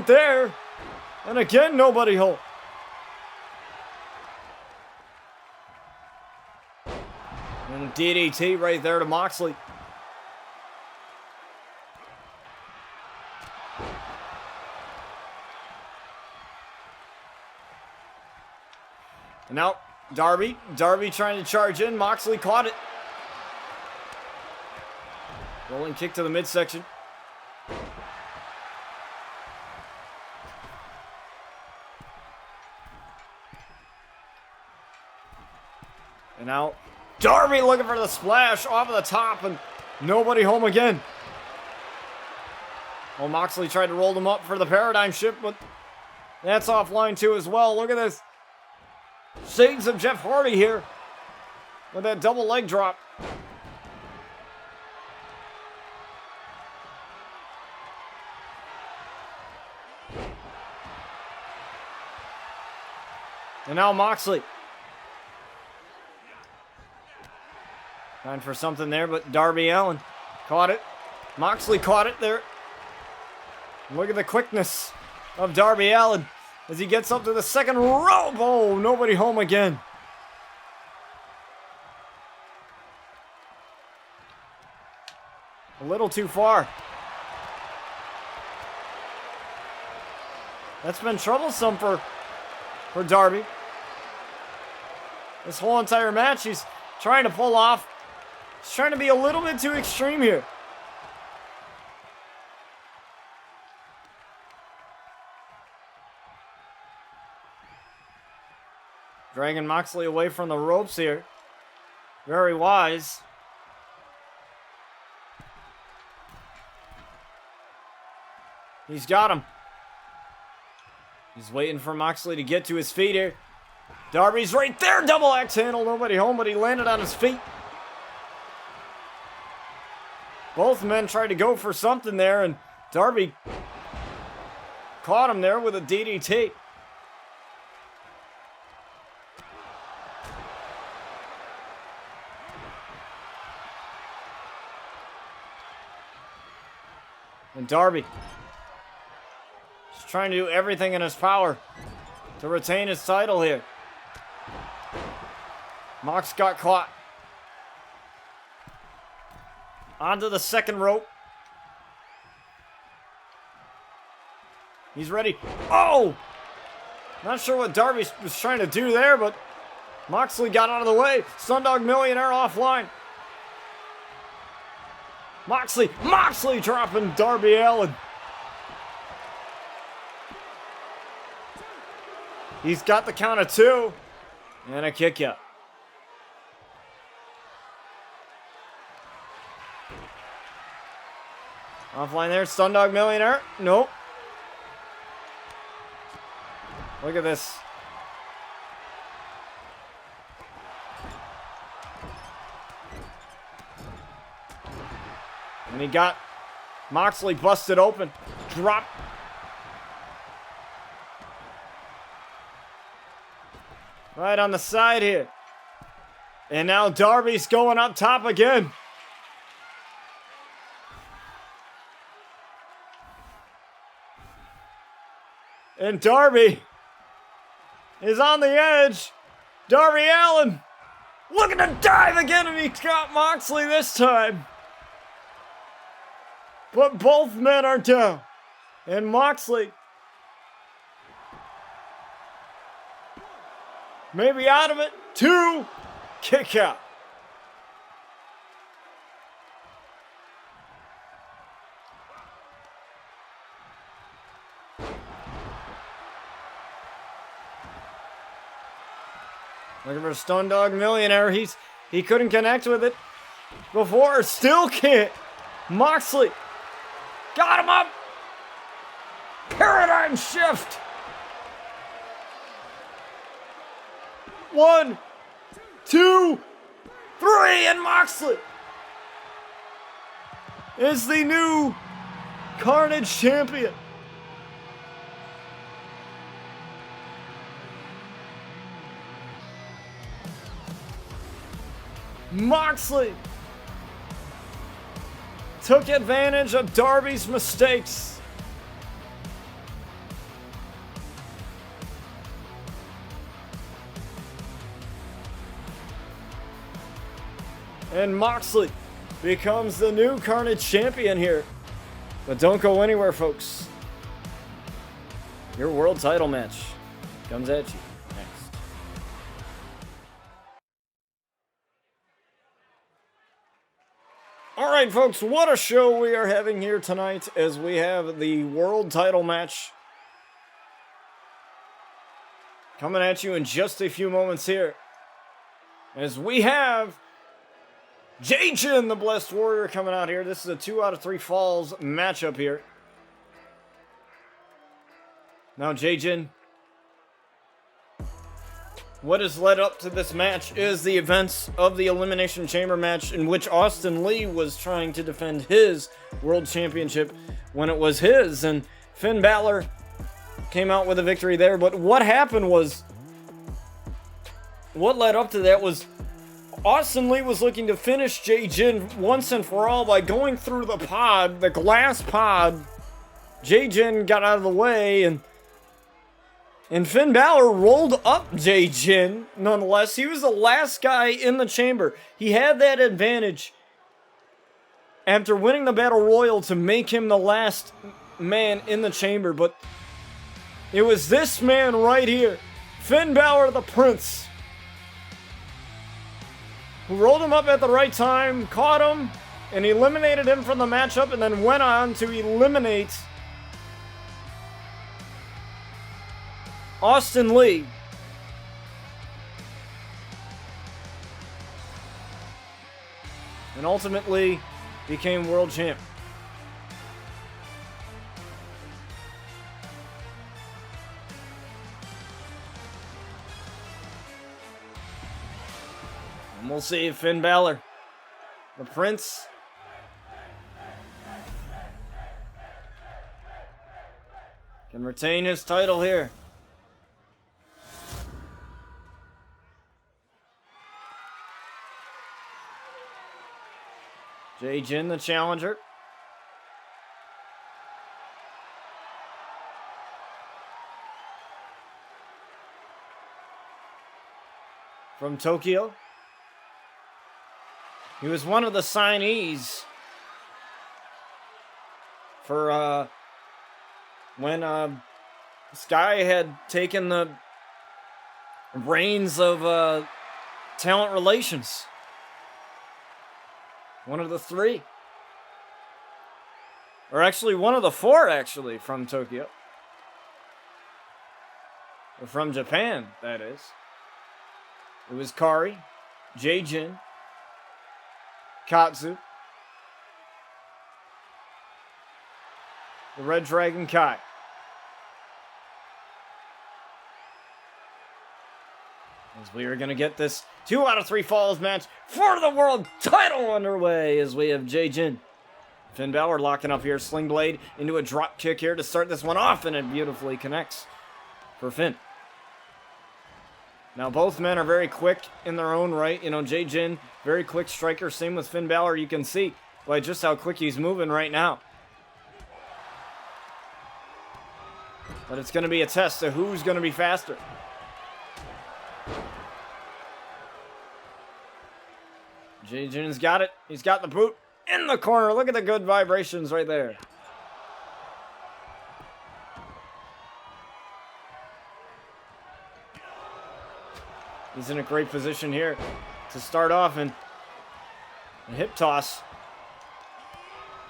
there. And again, nobody home. And DDT right there to Moxley. And now, Darby trying to charge in. Moxley caught it. Rolling kick to the midsection. And now, Darby looking for the splash off of the top, and nobody home again. Well, Moxley tried to roll them up for the paradigm shift, but that's offline too as well. Look at this. Shades of Jeff Hardy here with that double leg drop. And now Moxley. Trying for something there, but Darby Allin caught it. Moxley caught it there. Look at the quickness of Darby Allin as he gets up to the second rope. Oh, nobody home again. A little too far. That's been troublesome for Darby. This whole entire match, he's trying to pull off. He's trying to be a little bit too extreme here. Dragging Moxley away from the ropes here. Very wise. He's got him. He's waiting for Moxley to get to his feet here. Darby's right there. Double axe handle. Nobody home, but he landed on his feet. Both men tried to go for something there, and Darby caught him there with a DDT. And Darby trying to do everything in his power to retain his title here. Mox got caught. Onto the second rope. He's ready. Oh! Not sure what Darby was trying to do there, but Moxley got out of the way. Stundog Millionaire offline. Moxley dropping Darby Allin. He's got the count of 2 and a kick out. Offline there, Stundog Millionaire. Nope. Look at this. And he got Moxley busted open. Drop. Right on the side here. And now Darby's going up top again. And Darby is on the edge. Darby Allin looking to dive again, and he's got Moxley this time. But both men are down. And Moxley maybe out of it. 2, kick out. Looking for Stundog Millionaire. He couldn't connect with it before. Still can't. Moxley got him up. Paradigm shift. 1, 2, 3, and Moxley is the new Carnage champion. Moxley took advantage of Darby's mistakes. And Moxley becomes the new Carnage champion here. But don't go anywhere, folks. Your world title match comes at you next. All right, folks, what a show we are having here tonight as we have the world title match coming at you in just a few moments here. As we have Jay-Jin, the Blessed Warrior, coming out here. This is a 2 out of 3 falls matchup here. Now, Jay-Jin, what has led up to this match is the events of the Elimination Chamber match in which Austin Lee was trying to defend his World Championship when it was his, and Finn Balor came out with a victory there. But what happened was, what led up to that was Austin Lee was looking to finish Jay-Jin once and for all by going through the pod, the glass pod. Jay-Jin got out of the way, and Finn Balor rolled up Jay-Jin nonetheless. He was the last guy in the chamber. He had that advantage after winning the Battle Royal to make him the last man in the chamber. But it was this man right here, Finn Balor, the Prince, who rolled him up at the right time, caught him, and eliminated him from the matchup, and then went on to eliminate Austin Lee. And ultimately became world champ. And we'll see if Finn Balor, the Prince, can retain his title here. Jay-Jin, the challenger. from Tokyo. He was one of the signees for when Sky had taken the reins of talent relations. One of the three. Or actually, one of the four, actually, from Tokyo. Or from Japan, that is. It was Kari, Jin, Katsu, the Red Dragon Kai. As we are going to get this 2 out of 3 falls match for the world title underway as we have Jin. Finn Balor locking up here, Sling Blade into a drop kick here to start this one off, and it beautifully connects for Finn. Now both men are very quick in their own right. You know, Jin, very quick striker. Same with Finn Balor. You can see by just how quick he's moving right now. But it's going to be a test of who's going to be faster. Jin's got it. He's got the boot in the corner. Look at the good vibrations right there. He's in a great position here to start off, and a hip toss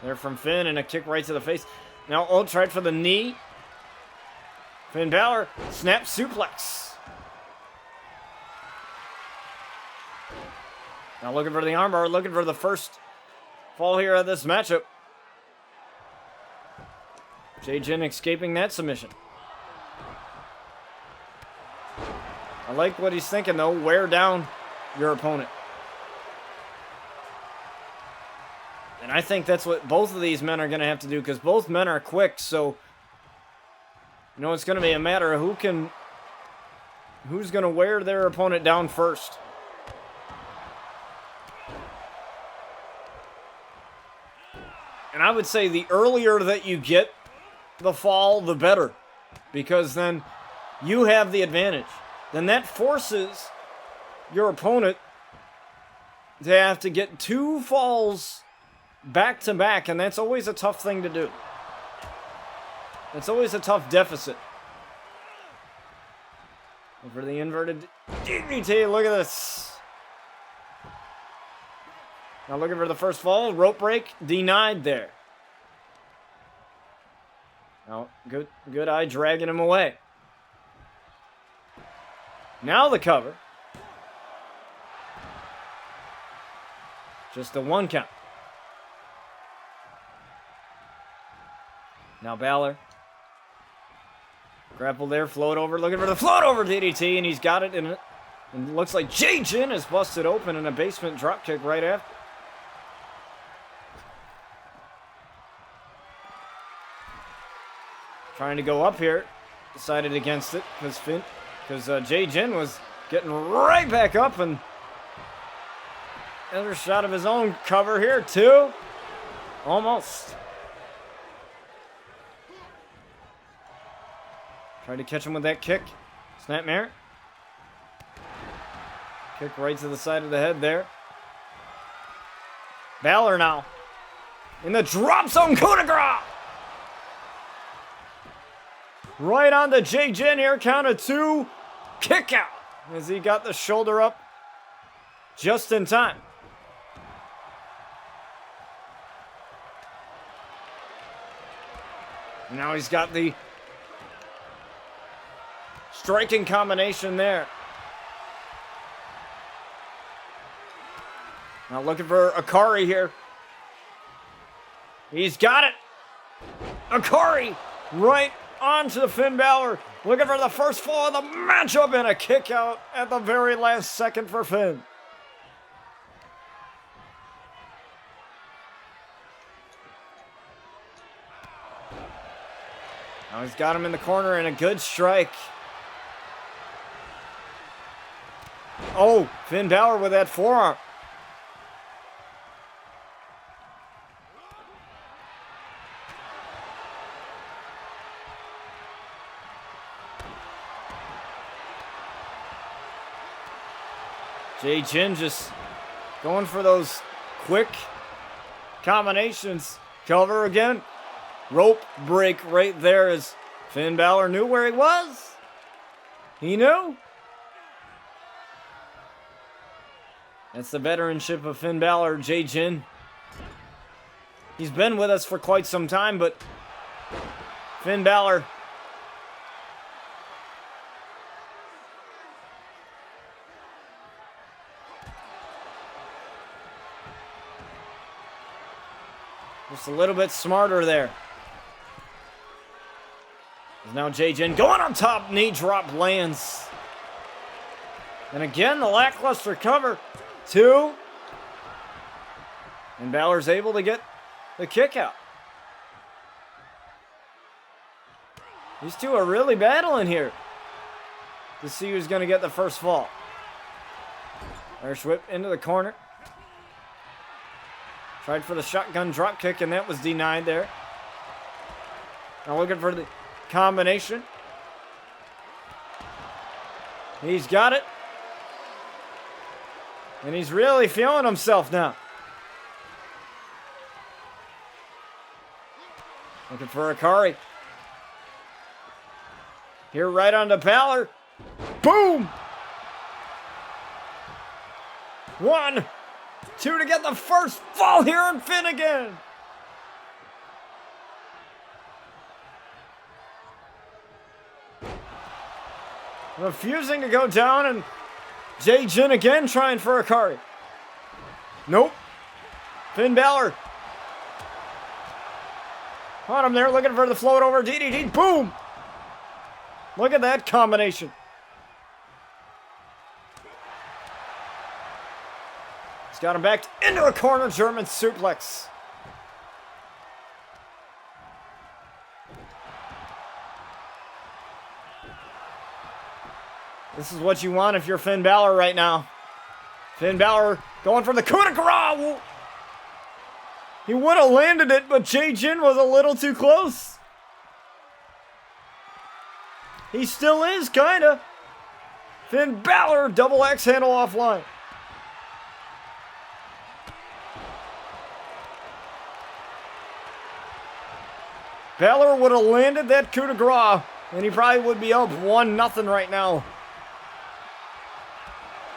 there from Finn and a kick right to the face. Now tried for the knee. Finn Balor, snap suplex. Now looking for the armbar, looking for the first fall here of this matchup. Jin escaping that submission. I like what he's thinking, though. Wear down your opponent. And I think that's what both of these men are going to have to do, because both men are quick. So, you know, it's going to be a matter of who's going to wear their opponent down first. And I would say the earlier that you get the fall, the better. Because then you have the advantage. Then that forces your opponent to have to get 2 falls back to back. And that's always a tough thing to do. It's always a tough deficit. And for the inverted DDT, look at this. Now looking for the first fall, rope break, denied there. Now, good eye dragging him away. Now the cover. Just the 1 count. Now Balor. Grapple there, float over, looking for the float over DDT, and he's got it in it. And it looks like Jin is busted open in a basement dropkick right after. Trying to go up here. Decided against it because Jin was getting right back up, and another shot of his own cover here too. Almost. Tried to catch him with that kick. Snapmare. Kick right to the side of the head there. Balor now. In the drop zone coup de grace. Right on to Jin here, count of 2. Kick out as he got the shoulder up just in time. Now he's got the striking combination there. Now looking for Akari here. He's got it. Akari right onto the Finn Balor. Looking for the first fall of the matchup and a kick out at the very last second for Finn. Now he's got him in the corner and a good strike. Oh, Finn Balor with that forearm. Jay Jin just going for those quick combinations. Cover again. Rope break right there as Finn Balor knew where he was. He knew. That's the veteranship of Finn Balor, Jay Jin. He's been with us for quite some time, but Finn Balor just a little bit smarter there. Now Jay Jin going on top, knee drop lands. And again, the lackluster cover. 2. And Balor's able to get the kick out. These two are really battling here to see who's going to get the first fall. Irish whip into the corner. Tried for the shotgun drop kick, and that was denied there. Now looking for the combination. He's got it. And he's really feeling himself now. Looking for Akari. Here right onto Balor. Boom! 1, 2 to get the first fall here on Finn again. Refusing to go down, and Jay Jin again trying for Akari. Nope. Finn Balor. Caught him there, looking for the float over DDT. Boom! Look at that combination. He's got him back into a corner German suplex. This is what you want if you're Finn Balor right now. Finn Balor going for the coup de grace. He would have landed it, but Jay Jin was a little too close. He still is, kinda. Finn Balor, double X handle offline. Balor would have landed that coup de grace, and he probably would be up 1-0 right now.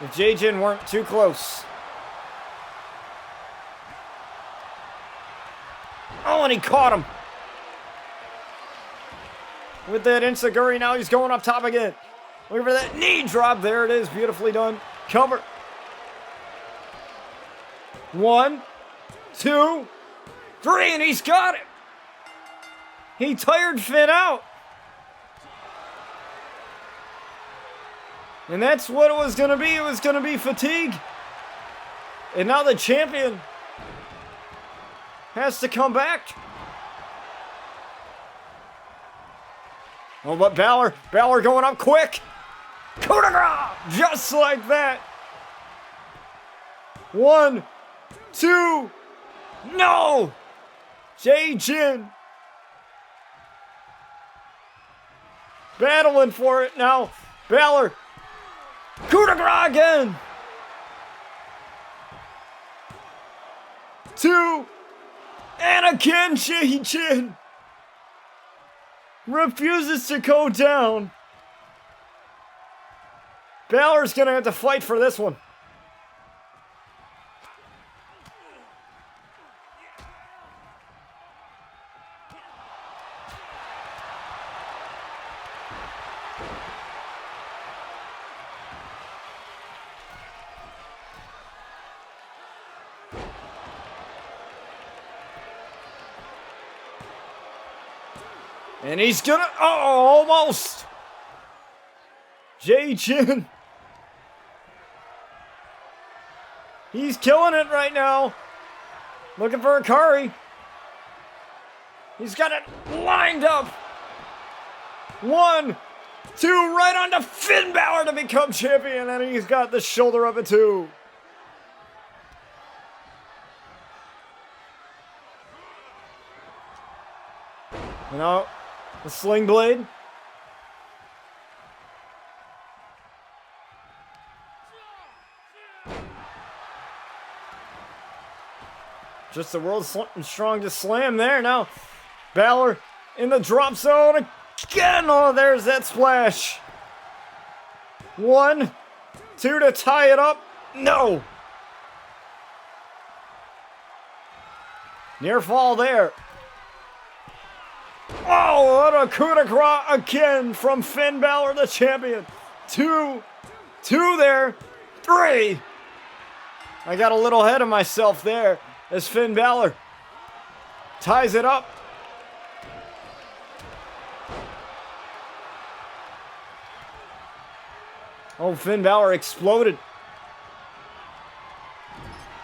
If Jay Jin weren't too close. Oh, and he caught him. With that enziguri, now he's going up top again. Looking for that knee drop. There it is. Beautifully done. Cover. 1, 2, 3, and he's got it. He tired Finn out. And that's what it was going to be. It was going to be fatigue. And now the champion has to come back. Oh, but Balor going up quick. Coup de grace, just like that. 1, 2, no. Jay Jin battling for it now. Balor. Coup de grace again. 2, and again Jay Jin refuses to go down. Balor's gonna have to fight for this one. And he's gonna, oh, almost. Jay Jin. He's killing it right now. Looking for Akari. He's got it lined up. 1, 2, right onto Finn Balor to become champion. And he's got the shoulder of it too. You know, the sling blade. Just the world's strongest slam there. Now, Balor in the drop zone again. Oh, there's that splash. 1, 2 to tie it up. No. Near fall there. Oh, what a coup de grace again from Finn Balor, the champion. 2 there. 3. I got a little ahead of myself there as Finn Balor ties it up. Oh, Finn Balor exploded.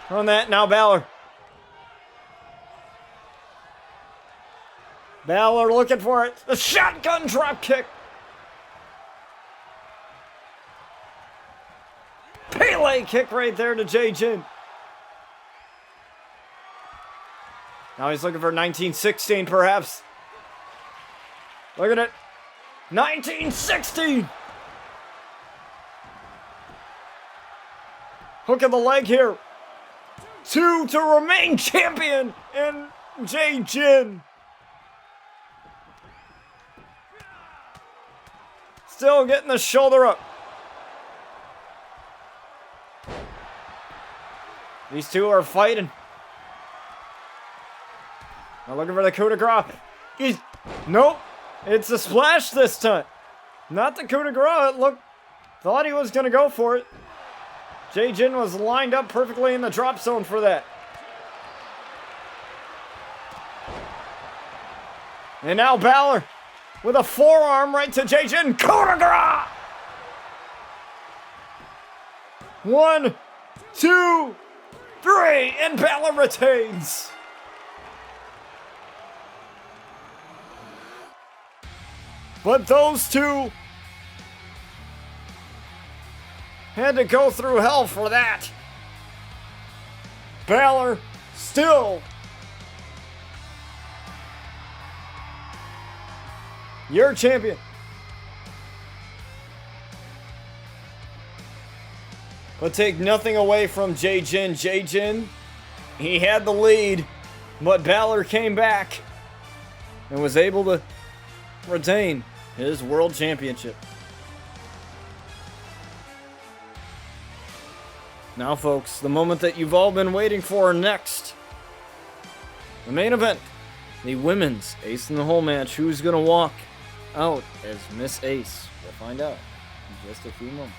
On that, now Balor. Balor looking for it. The shotgun drop kick. Pele kick right there to Jay Jin. Now he's looking for 1916 perhaps. Look at it. 1916. Hook of the leg here. 2 to remain champion and Jay Jin. Still getting the shoulder up. These two are fighting. Now looking for the coup de grace. Nope. It's a splash this time. Not the coup de grace. Thought he was going to go for it. Jay Jin was lined up perfectly in the drop zone for that. And now Balor with a forearm right to Jay Jin. Coup de grace! 1, 2, 3, and Balor retains. But those two had to go through hell for that. Balor still your champion. But take nothing away from Jay Jin. Jay Jin, he had the lead, but Balor came back and was able to retain his world championship. Now, folks, the moment that you've all been waiting for next. The main event. The women's Ace in the Hole match. Who's going to walk out as Miss Ace? We'll find out in just a few moments.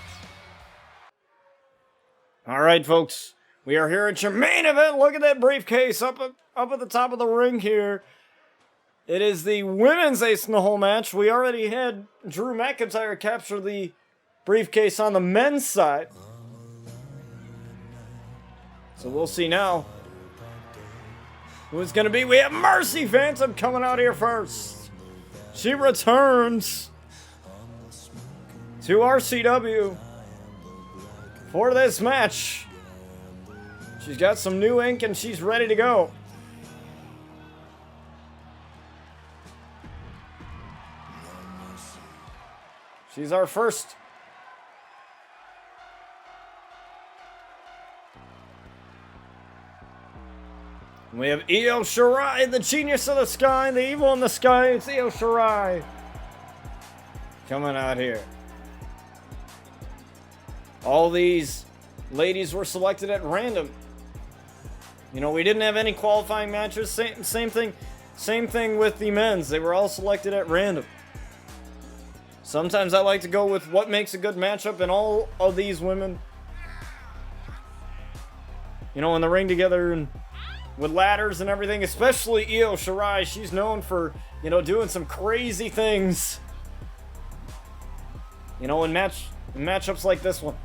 All right, folks. We are here at your main event. Look at that briefcase up at the top of the ring here. It is the women's Ace in the Hole match. We already had Drew McIntyre capture the briefcase on the men's side. So we'll see now who it's going to be. We have Mercy Phantom coming out here first. She returns to RCW for this match. She's got some new ink and she's ready to go. She's our first. We have Io Shirai, the genius of the sky, the evil in the sky. It's Io Shirai coming out here. All these ladies were selected at random. You know, we didn't have any qualifying matches. Same thing with the men's. They were all selected at random. Sometimes I like to go with what makes a good matchup, and all of these women, you know, in the ring together and with ladders and everything, especially Io Shirai. She's known for, you know, doing some crazy things, you know, in matchups like this one.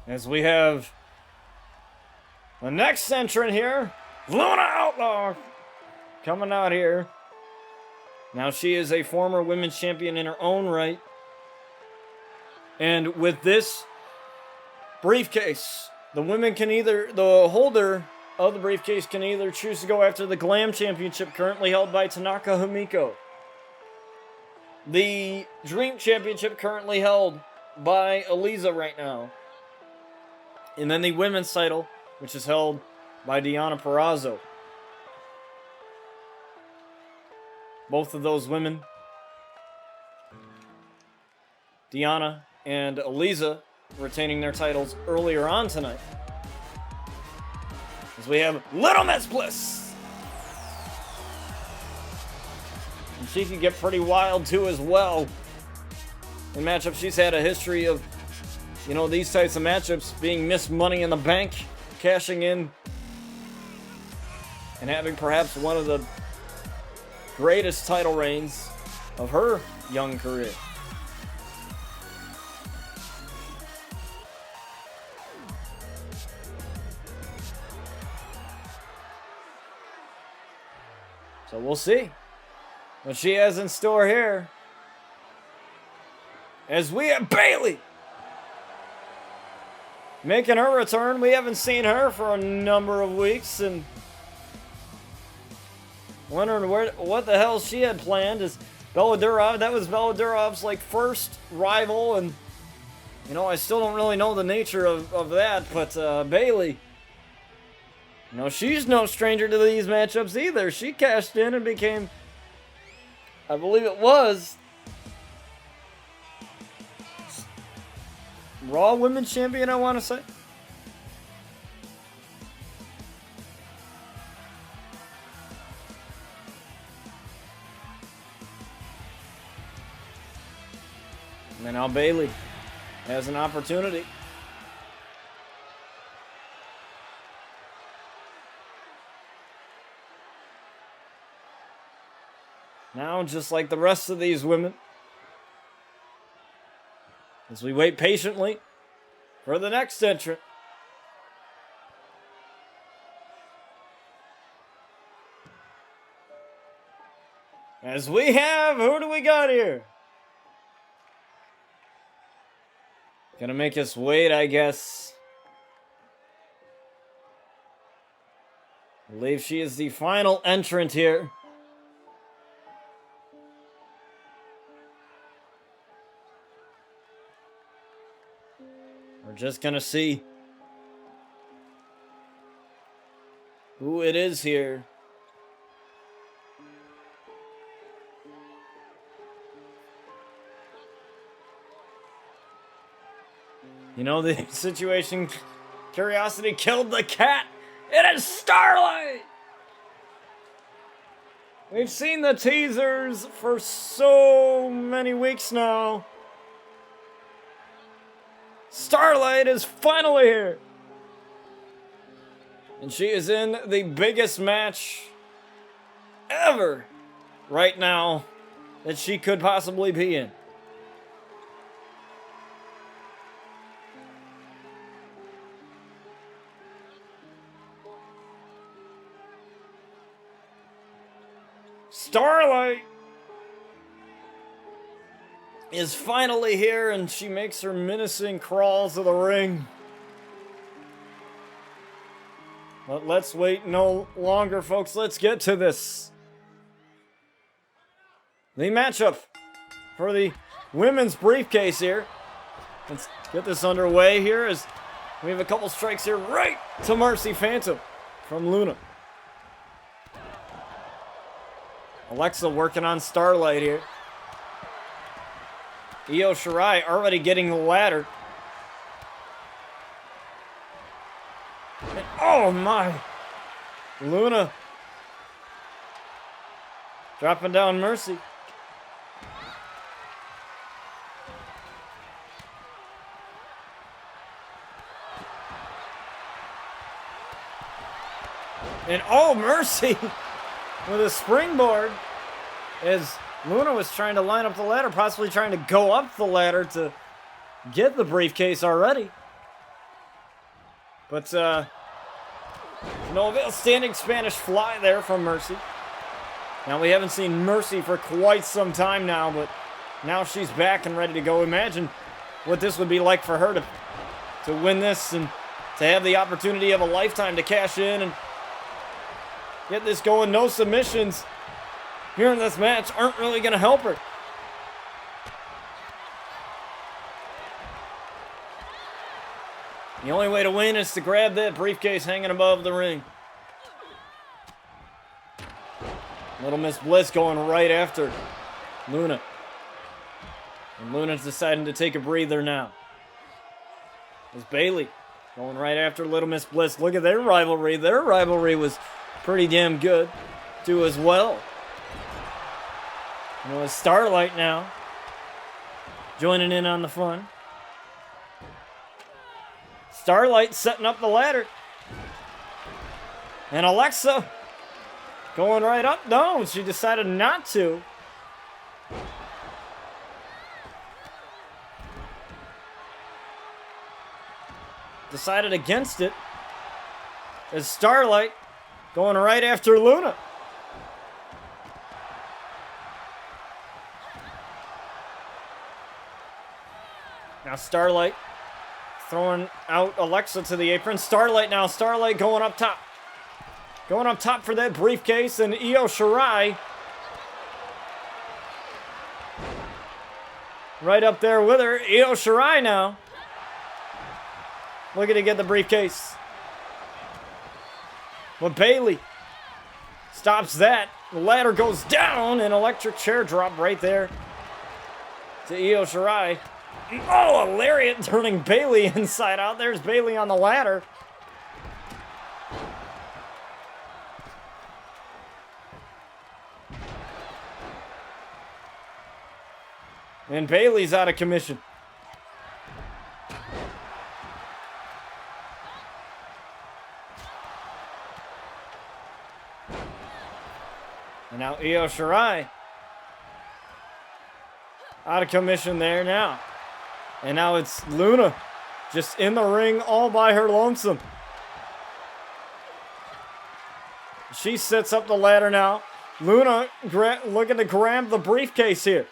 As we have the next entrant here, Luna Outlaw, coming out here. Now she is a former women's champion in her own right. And with this briefcase. The holder of the briefcase can either choose to go after the Glam Championship currently held by Tanaka Himiko, the Dream Championship currently held by Eliza right now, and then the women's title, which is held by Deonna Purrazzo. Both of those women, Deonna and Eliza, retaining their titles earlier on tonight. As we have Little Miss Bliss. And she can get pretty wild too as well. In matchups, she's had a history of, these types of matchups being Miss Money in the Bank, cashing in, and having perhaps one of the greatest title reigns of her young career. So we'll see what she has in store here. As we have Bayley making her return. We haven't seen her for a number of weeks, and wondering what the hell she had planned. Is Bella Durov, that was Bella Durov's first rival, and I still don't really know the nature of that, but Bayley, she's no stranger to these matchups either. She cashed in and became, I believe it was, Raw Women's Champion, I want to say. And now Bayley has an opportunity. Now, just like the rest of these women, as we wait patiently for the next entrant. As we have, who do we got here? Gonna make us wait, I guess. I believe she is the final entrant here. We're just gonna see who it is here. The situation, curiosity killed the cat. It is Starlight! We've seen the teasers for so many weeks now. Starlight is finally here. And she is in the biggest match ever right now that she could possibly be in. Starlight is finally here, and she makes her menacing crawl to the ring. But let's wait no longer, folks. Let's get to this. The matchup for the women's briefcase here. Let's get this underway here as we have a couple strikes here right to Mercy Phantom from Luna. Alexa working on Starlight here. Io Shirai already getting the ladder. And oh my! Luna dropping down Mercy. And oh, Mercy with a springboard as Luna was trying to line up the ladder, possibly trying to go up the ladder to get the briefcase already. But no avail. Standing Spanish fly there from Mercy. Now, we haven't seen Mercy for quite some time now, but now she's back and ready to go. Imagine what this would be like for her to to win this and to have the opportunity of a lifetime to cash in and get this going. No submissions here in this match aren't really going to help her. The only way to win is to grab that briefcase hanging above the ring. Little Miss Bliss going right after Luna. And Luna's deciding to take a breather now. It's Bayley going right after Little Miss Bliss. Look at their rivalry. Their rivalry was pretty damn good, too, as well. You know, it's Starlight now joining in on the fun. Starlight setting up the ladder. And Alexa going right up. No, she decided not to. Decided against it. As Starlight going right after Luna. Now Starlight throwing out Alexa to the apron. Starlight now. Starlight going up top. Going up top for that briefcase. And Io Shirai right up there with her. Io Shirai now looking to get the briefcase. But Bayley stops that. The ladder goes down. An electric chair drop right there to Io Shirai. Oh, a lariat turning Bayley inside out. There's Bayley on the ladder. And Bayley's out of commission. And now Io Shirai out of commission there now. And now it's Luna just in the ring all by her lonesome. She sets up the ladder now. Luna looking to grab the briefcase here.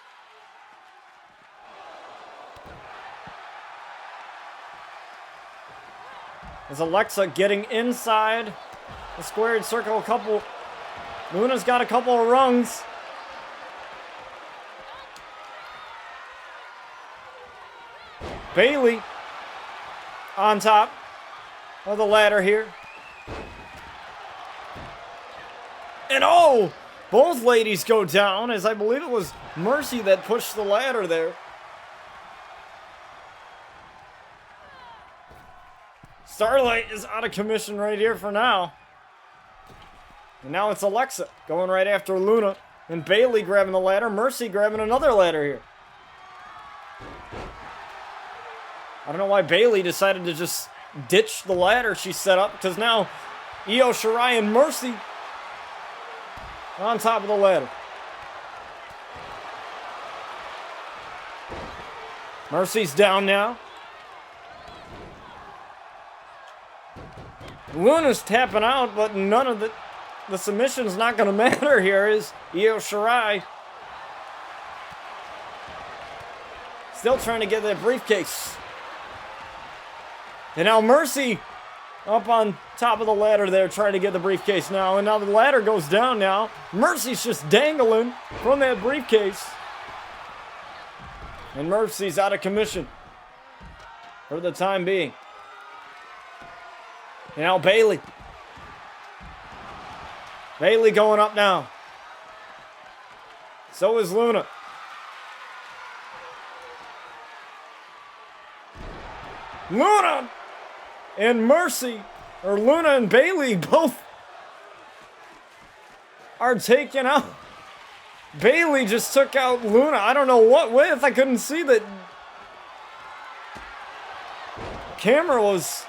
As Alexa getting inside the squared circle. Luna's got a couple of rungs. Bayley on top of the ladder here. And oh, both ladies go down, as I believe it was Mercy that pushed the ladder there. Starlight is out of commission right here for now. And now it's Alexa going right after Luna. And Bayley grabbing the ladder. Mercy grabbing another ladder here. I don't know why Bayley decided to just ditch the ladder she set up, because now Io Shirai and Mercy on top of the ladder. Mercy's down now. Luna's tapping out, but none of the submission's not going to matter here. Is Io Shirai still trying to get that briefcase. And now Mercy up on top of the ladder there trying to get the briefcase now. And now the ladder goes down now. Mercy's just dangling from that briefcase. And Mercy's out of commission for the time being. And now Bayley. Bayley going up now. So is Luna. Luna and Mercy, or Luna and Bayley, both are taken out. Bayley just took out Luna. I don't know what with. I couldn't see that. Camera was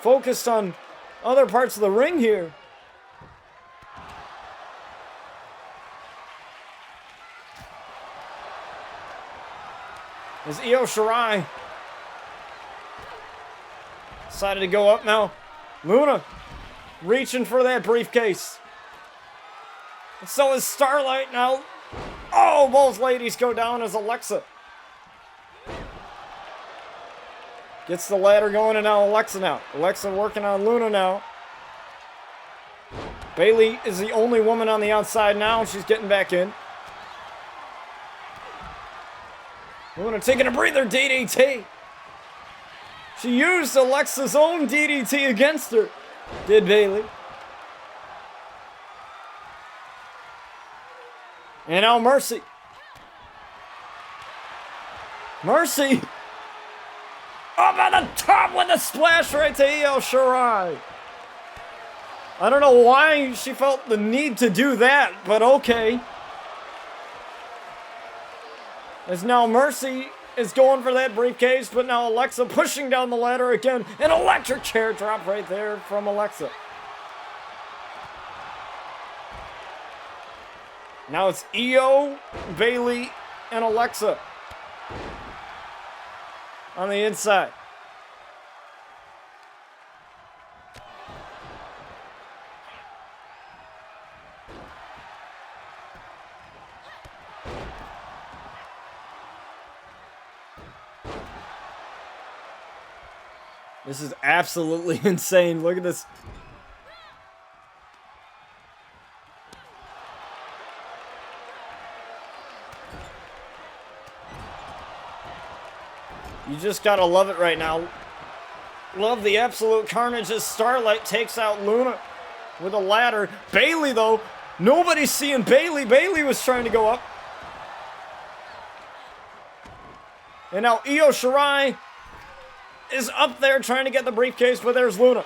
focused on other parts of the ring here. As Io Shirai decided to go up now. Luna reaching for that briefcase. And so is Starlight now. Oh, both ladies go down as Alexa Gets the ladder going, and now Alexa now. Alexa working on Luna now. Bayley is the only woman on the outside now. She's getting back in. Luna taking a breather, DDT. She used Alexa's own DDT against her, did Bayley. And now Mercy. Mercy. Up on the top with a splash right to Io Shirai. I don't know why she felt the need to do that, but okay. As now Mercy is going for that briefcase, but now Alexa pushing down the ladder again. An electric chair drop right there from Alexa. Now it's Io, Bayley, and Alexa on the inside. This is absolutely insane. Look at this. You just gotta love it right now. Love the absolute carnage as Starlight takes out Luna with a ladder. Bayley, though, nobody's seeing Bayley. Bayley was trying to go up. And now Io Shirai is up there trying to get the briefcase, but there's Luna.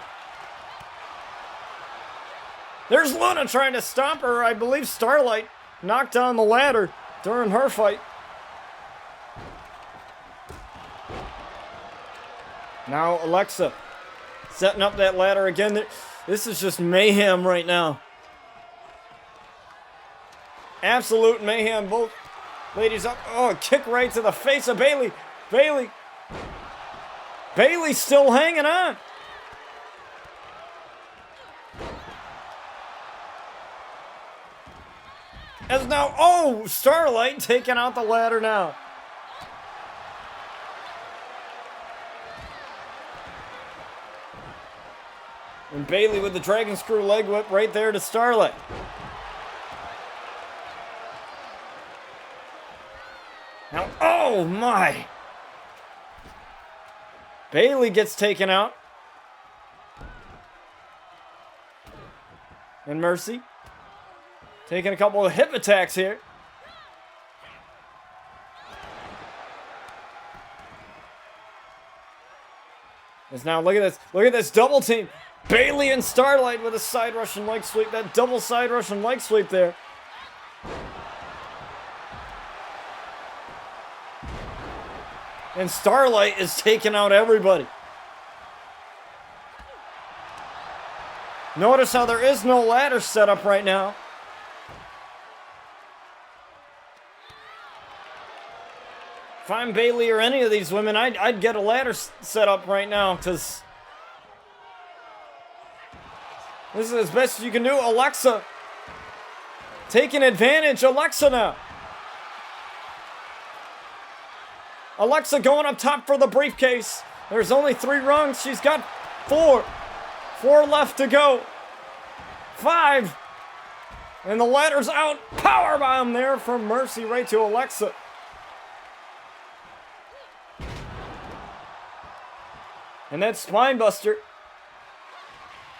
There's Luna trying to stop her. I believe Starlight knocked down the ladder during her fight. Now Alexa setting up that ladder again. This is just mayhem right now. Absolute mayhem. Both ladies up. Oh, a kick right to the face of Bayley. Bayley's still hanging on. As now, oh, Starlight taking out the ladder now. And Bayley with the dragon screw leg whip right there to Starlight. Now, oh my. Bayley gets taken out. And Mercy taking a couple of hip attacks here. As now, look at this. Look at this double team. Bayley and Starlight with a side Russian leg sweep. That double side Russian leg sweep there. And Starlight is taking out everybody. Notice how there is no ladder set up right now. If I'm Bayley or any of these women, I'd get a ladder set up right now, because this is as best you can do. Alexa taking advantage. Alexa now. Alexa going up top for the briefcase. There's only 3 rungs. She's got 4. 4 left to go. 5. And the ladder's out. Powerbomb there from Mercy right to Alexa. And that spine buster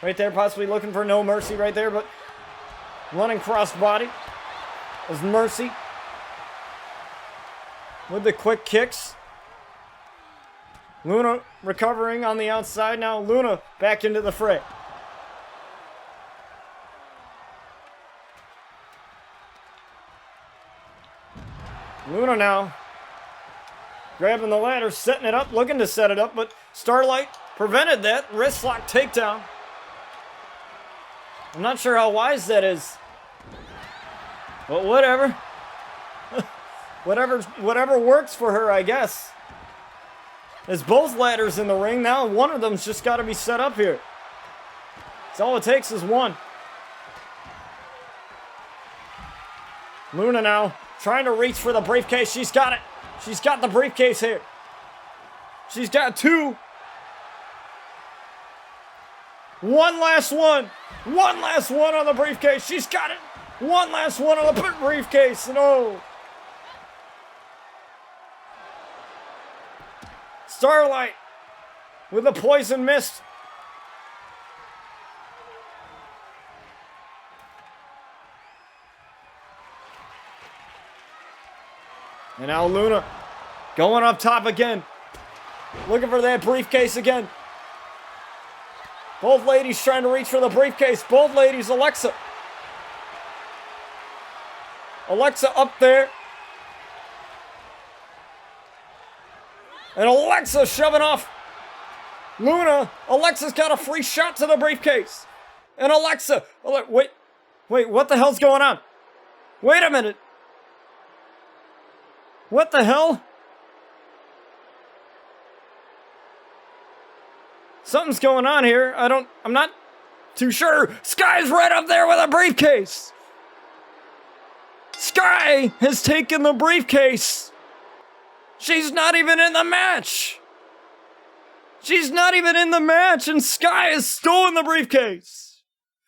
right there, possibly looking for no mercy right there, but running crossbody is Mercy with the quick kicks. Luna recovering on the outside. Now Luna back into the fray. Luna now grabbing the ladder, setting it up, looking to set it up, but Starlight prevented that. Wrist lock takedown. I'm not sure how wise that is, but whatever. whatever works for her, I guess. There's both ladders in the ring now. One of them's just got to be set up here. That's all it takes is one. Luna now trying to reach for the briefcase. She's got it. She's got the briefcase here. She's got 2. One last one. One last one on the briefcase. She's got it. One last one on the briefcase. No. Starlight with the poison mist. And now Luna going up top again. Looking for that briefcase again. Both ladies trying to reach for the briefcase. Both ladies, Alexa. Alexa up there. And Alexa shoving off Luna. Alexa's got a free shot to the briefcase. And Alexa, wait, what the hell's going on? Wait a minute. What the hell? Something's going on here. I'm not too sure. Sky's right up there with a briefcase. Sky has taken the briefcase. She's not even in the match. She's not even in the match, and Sky has stolen the briefcase.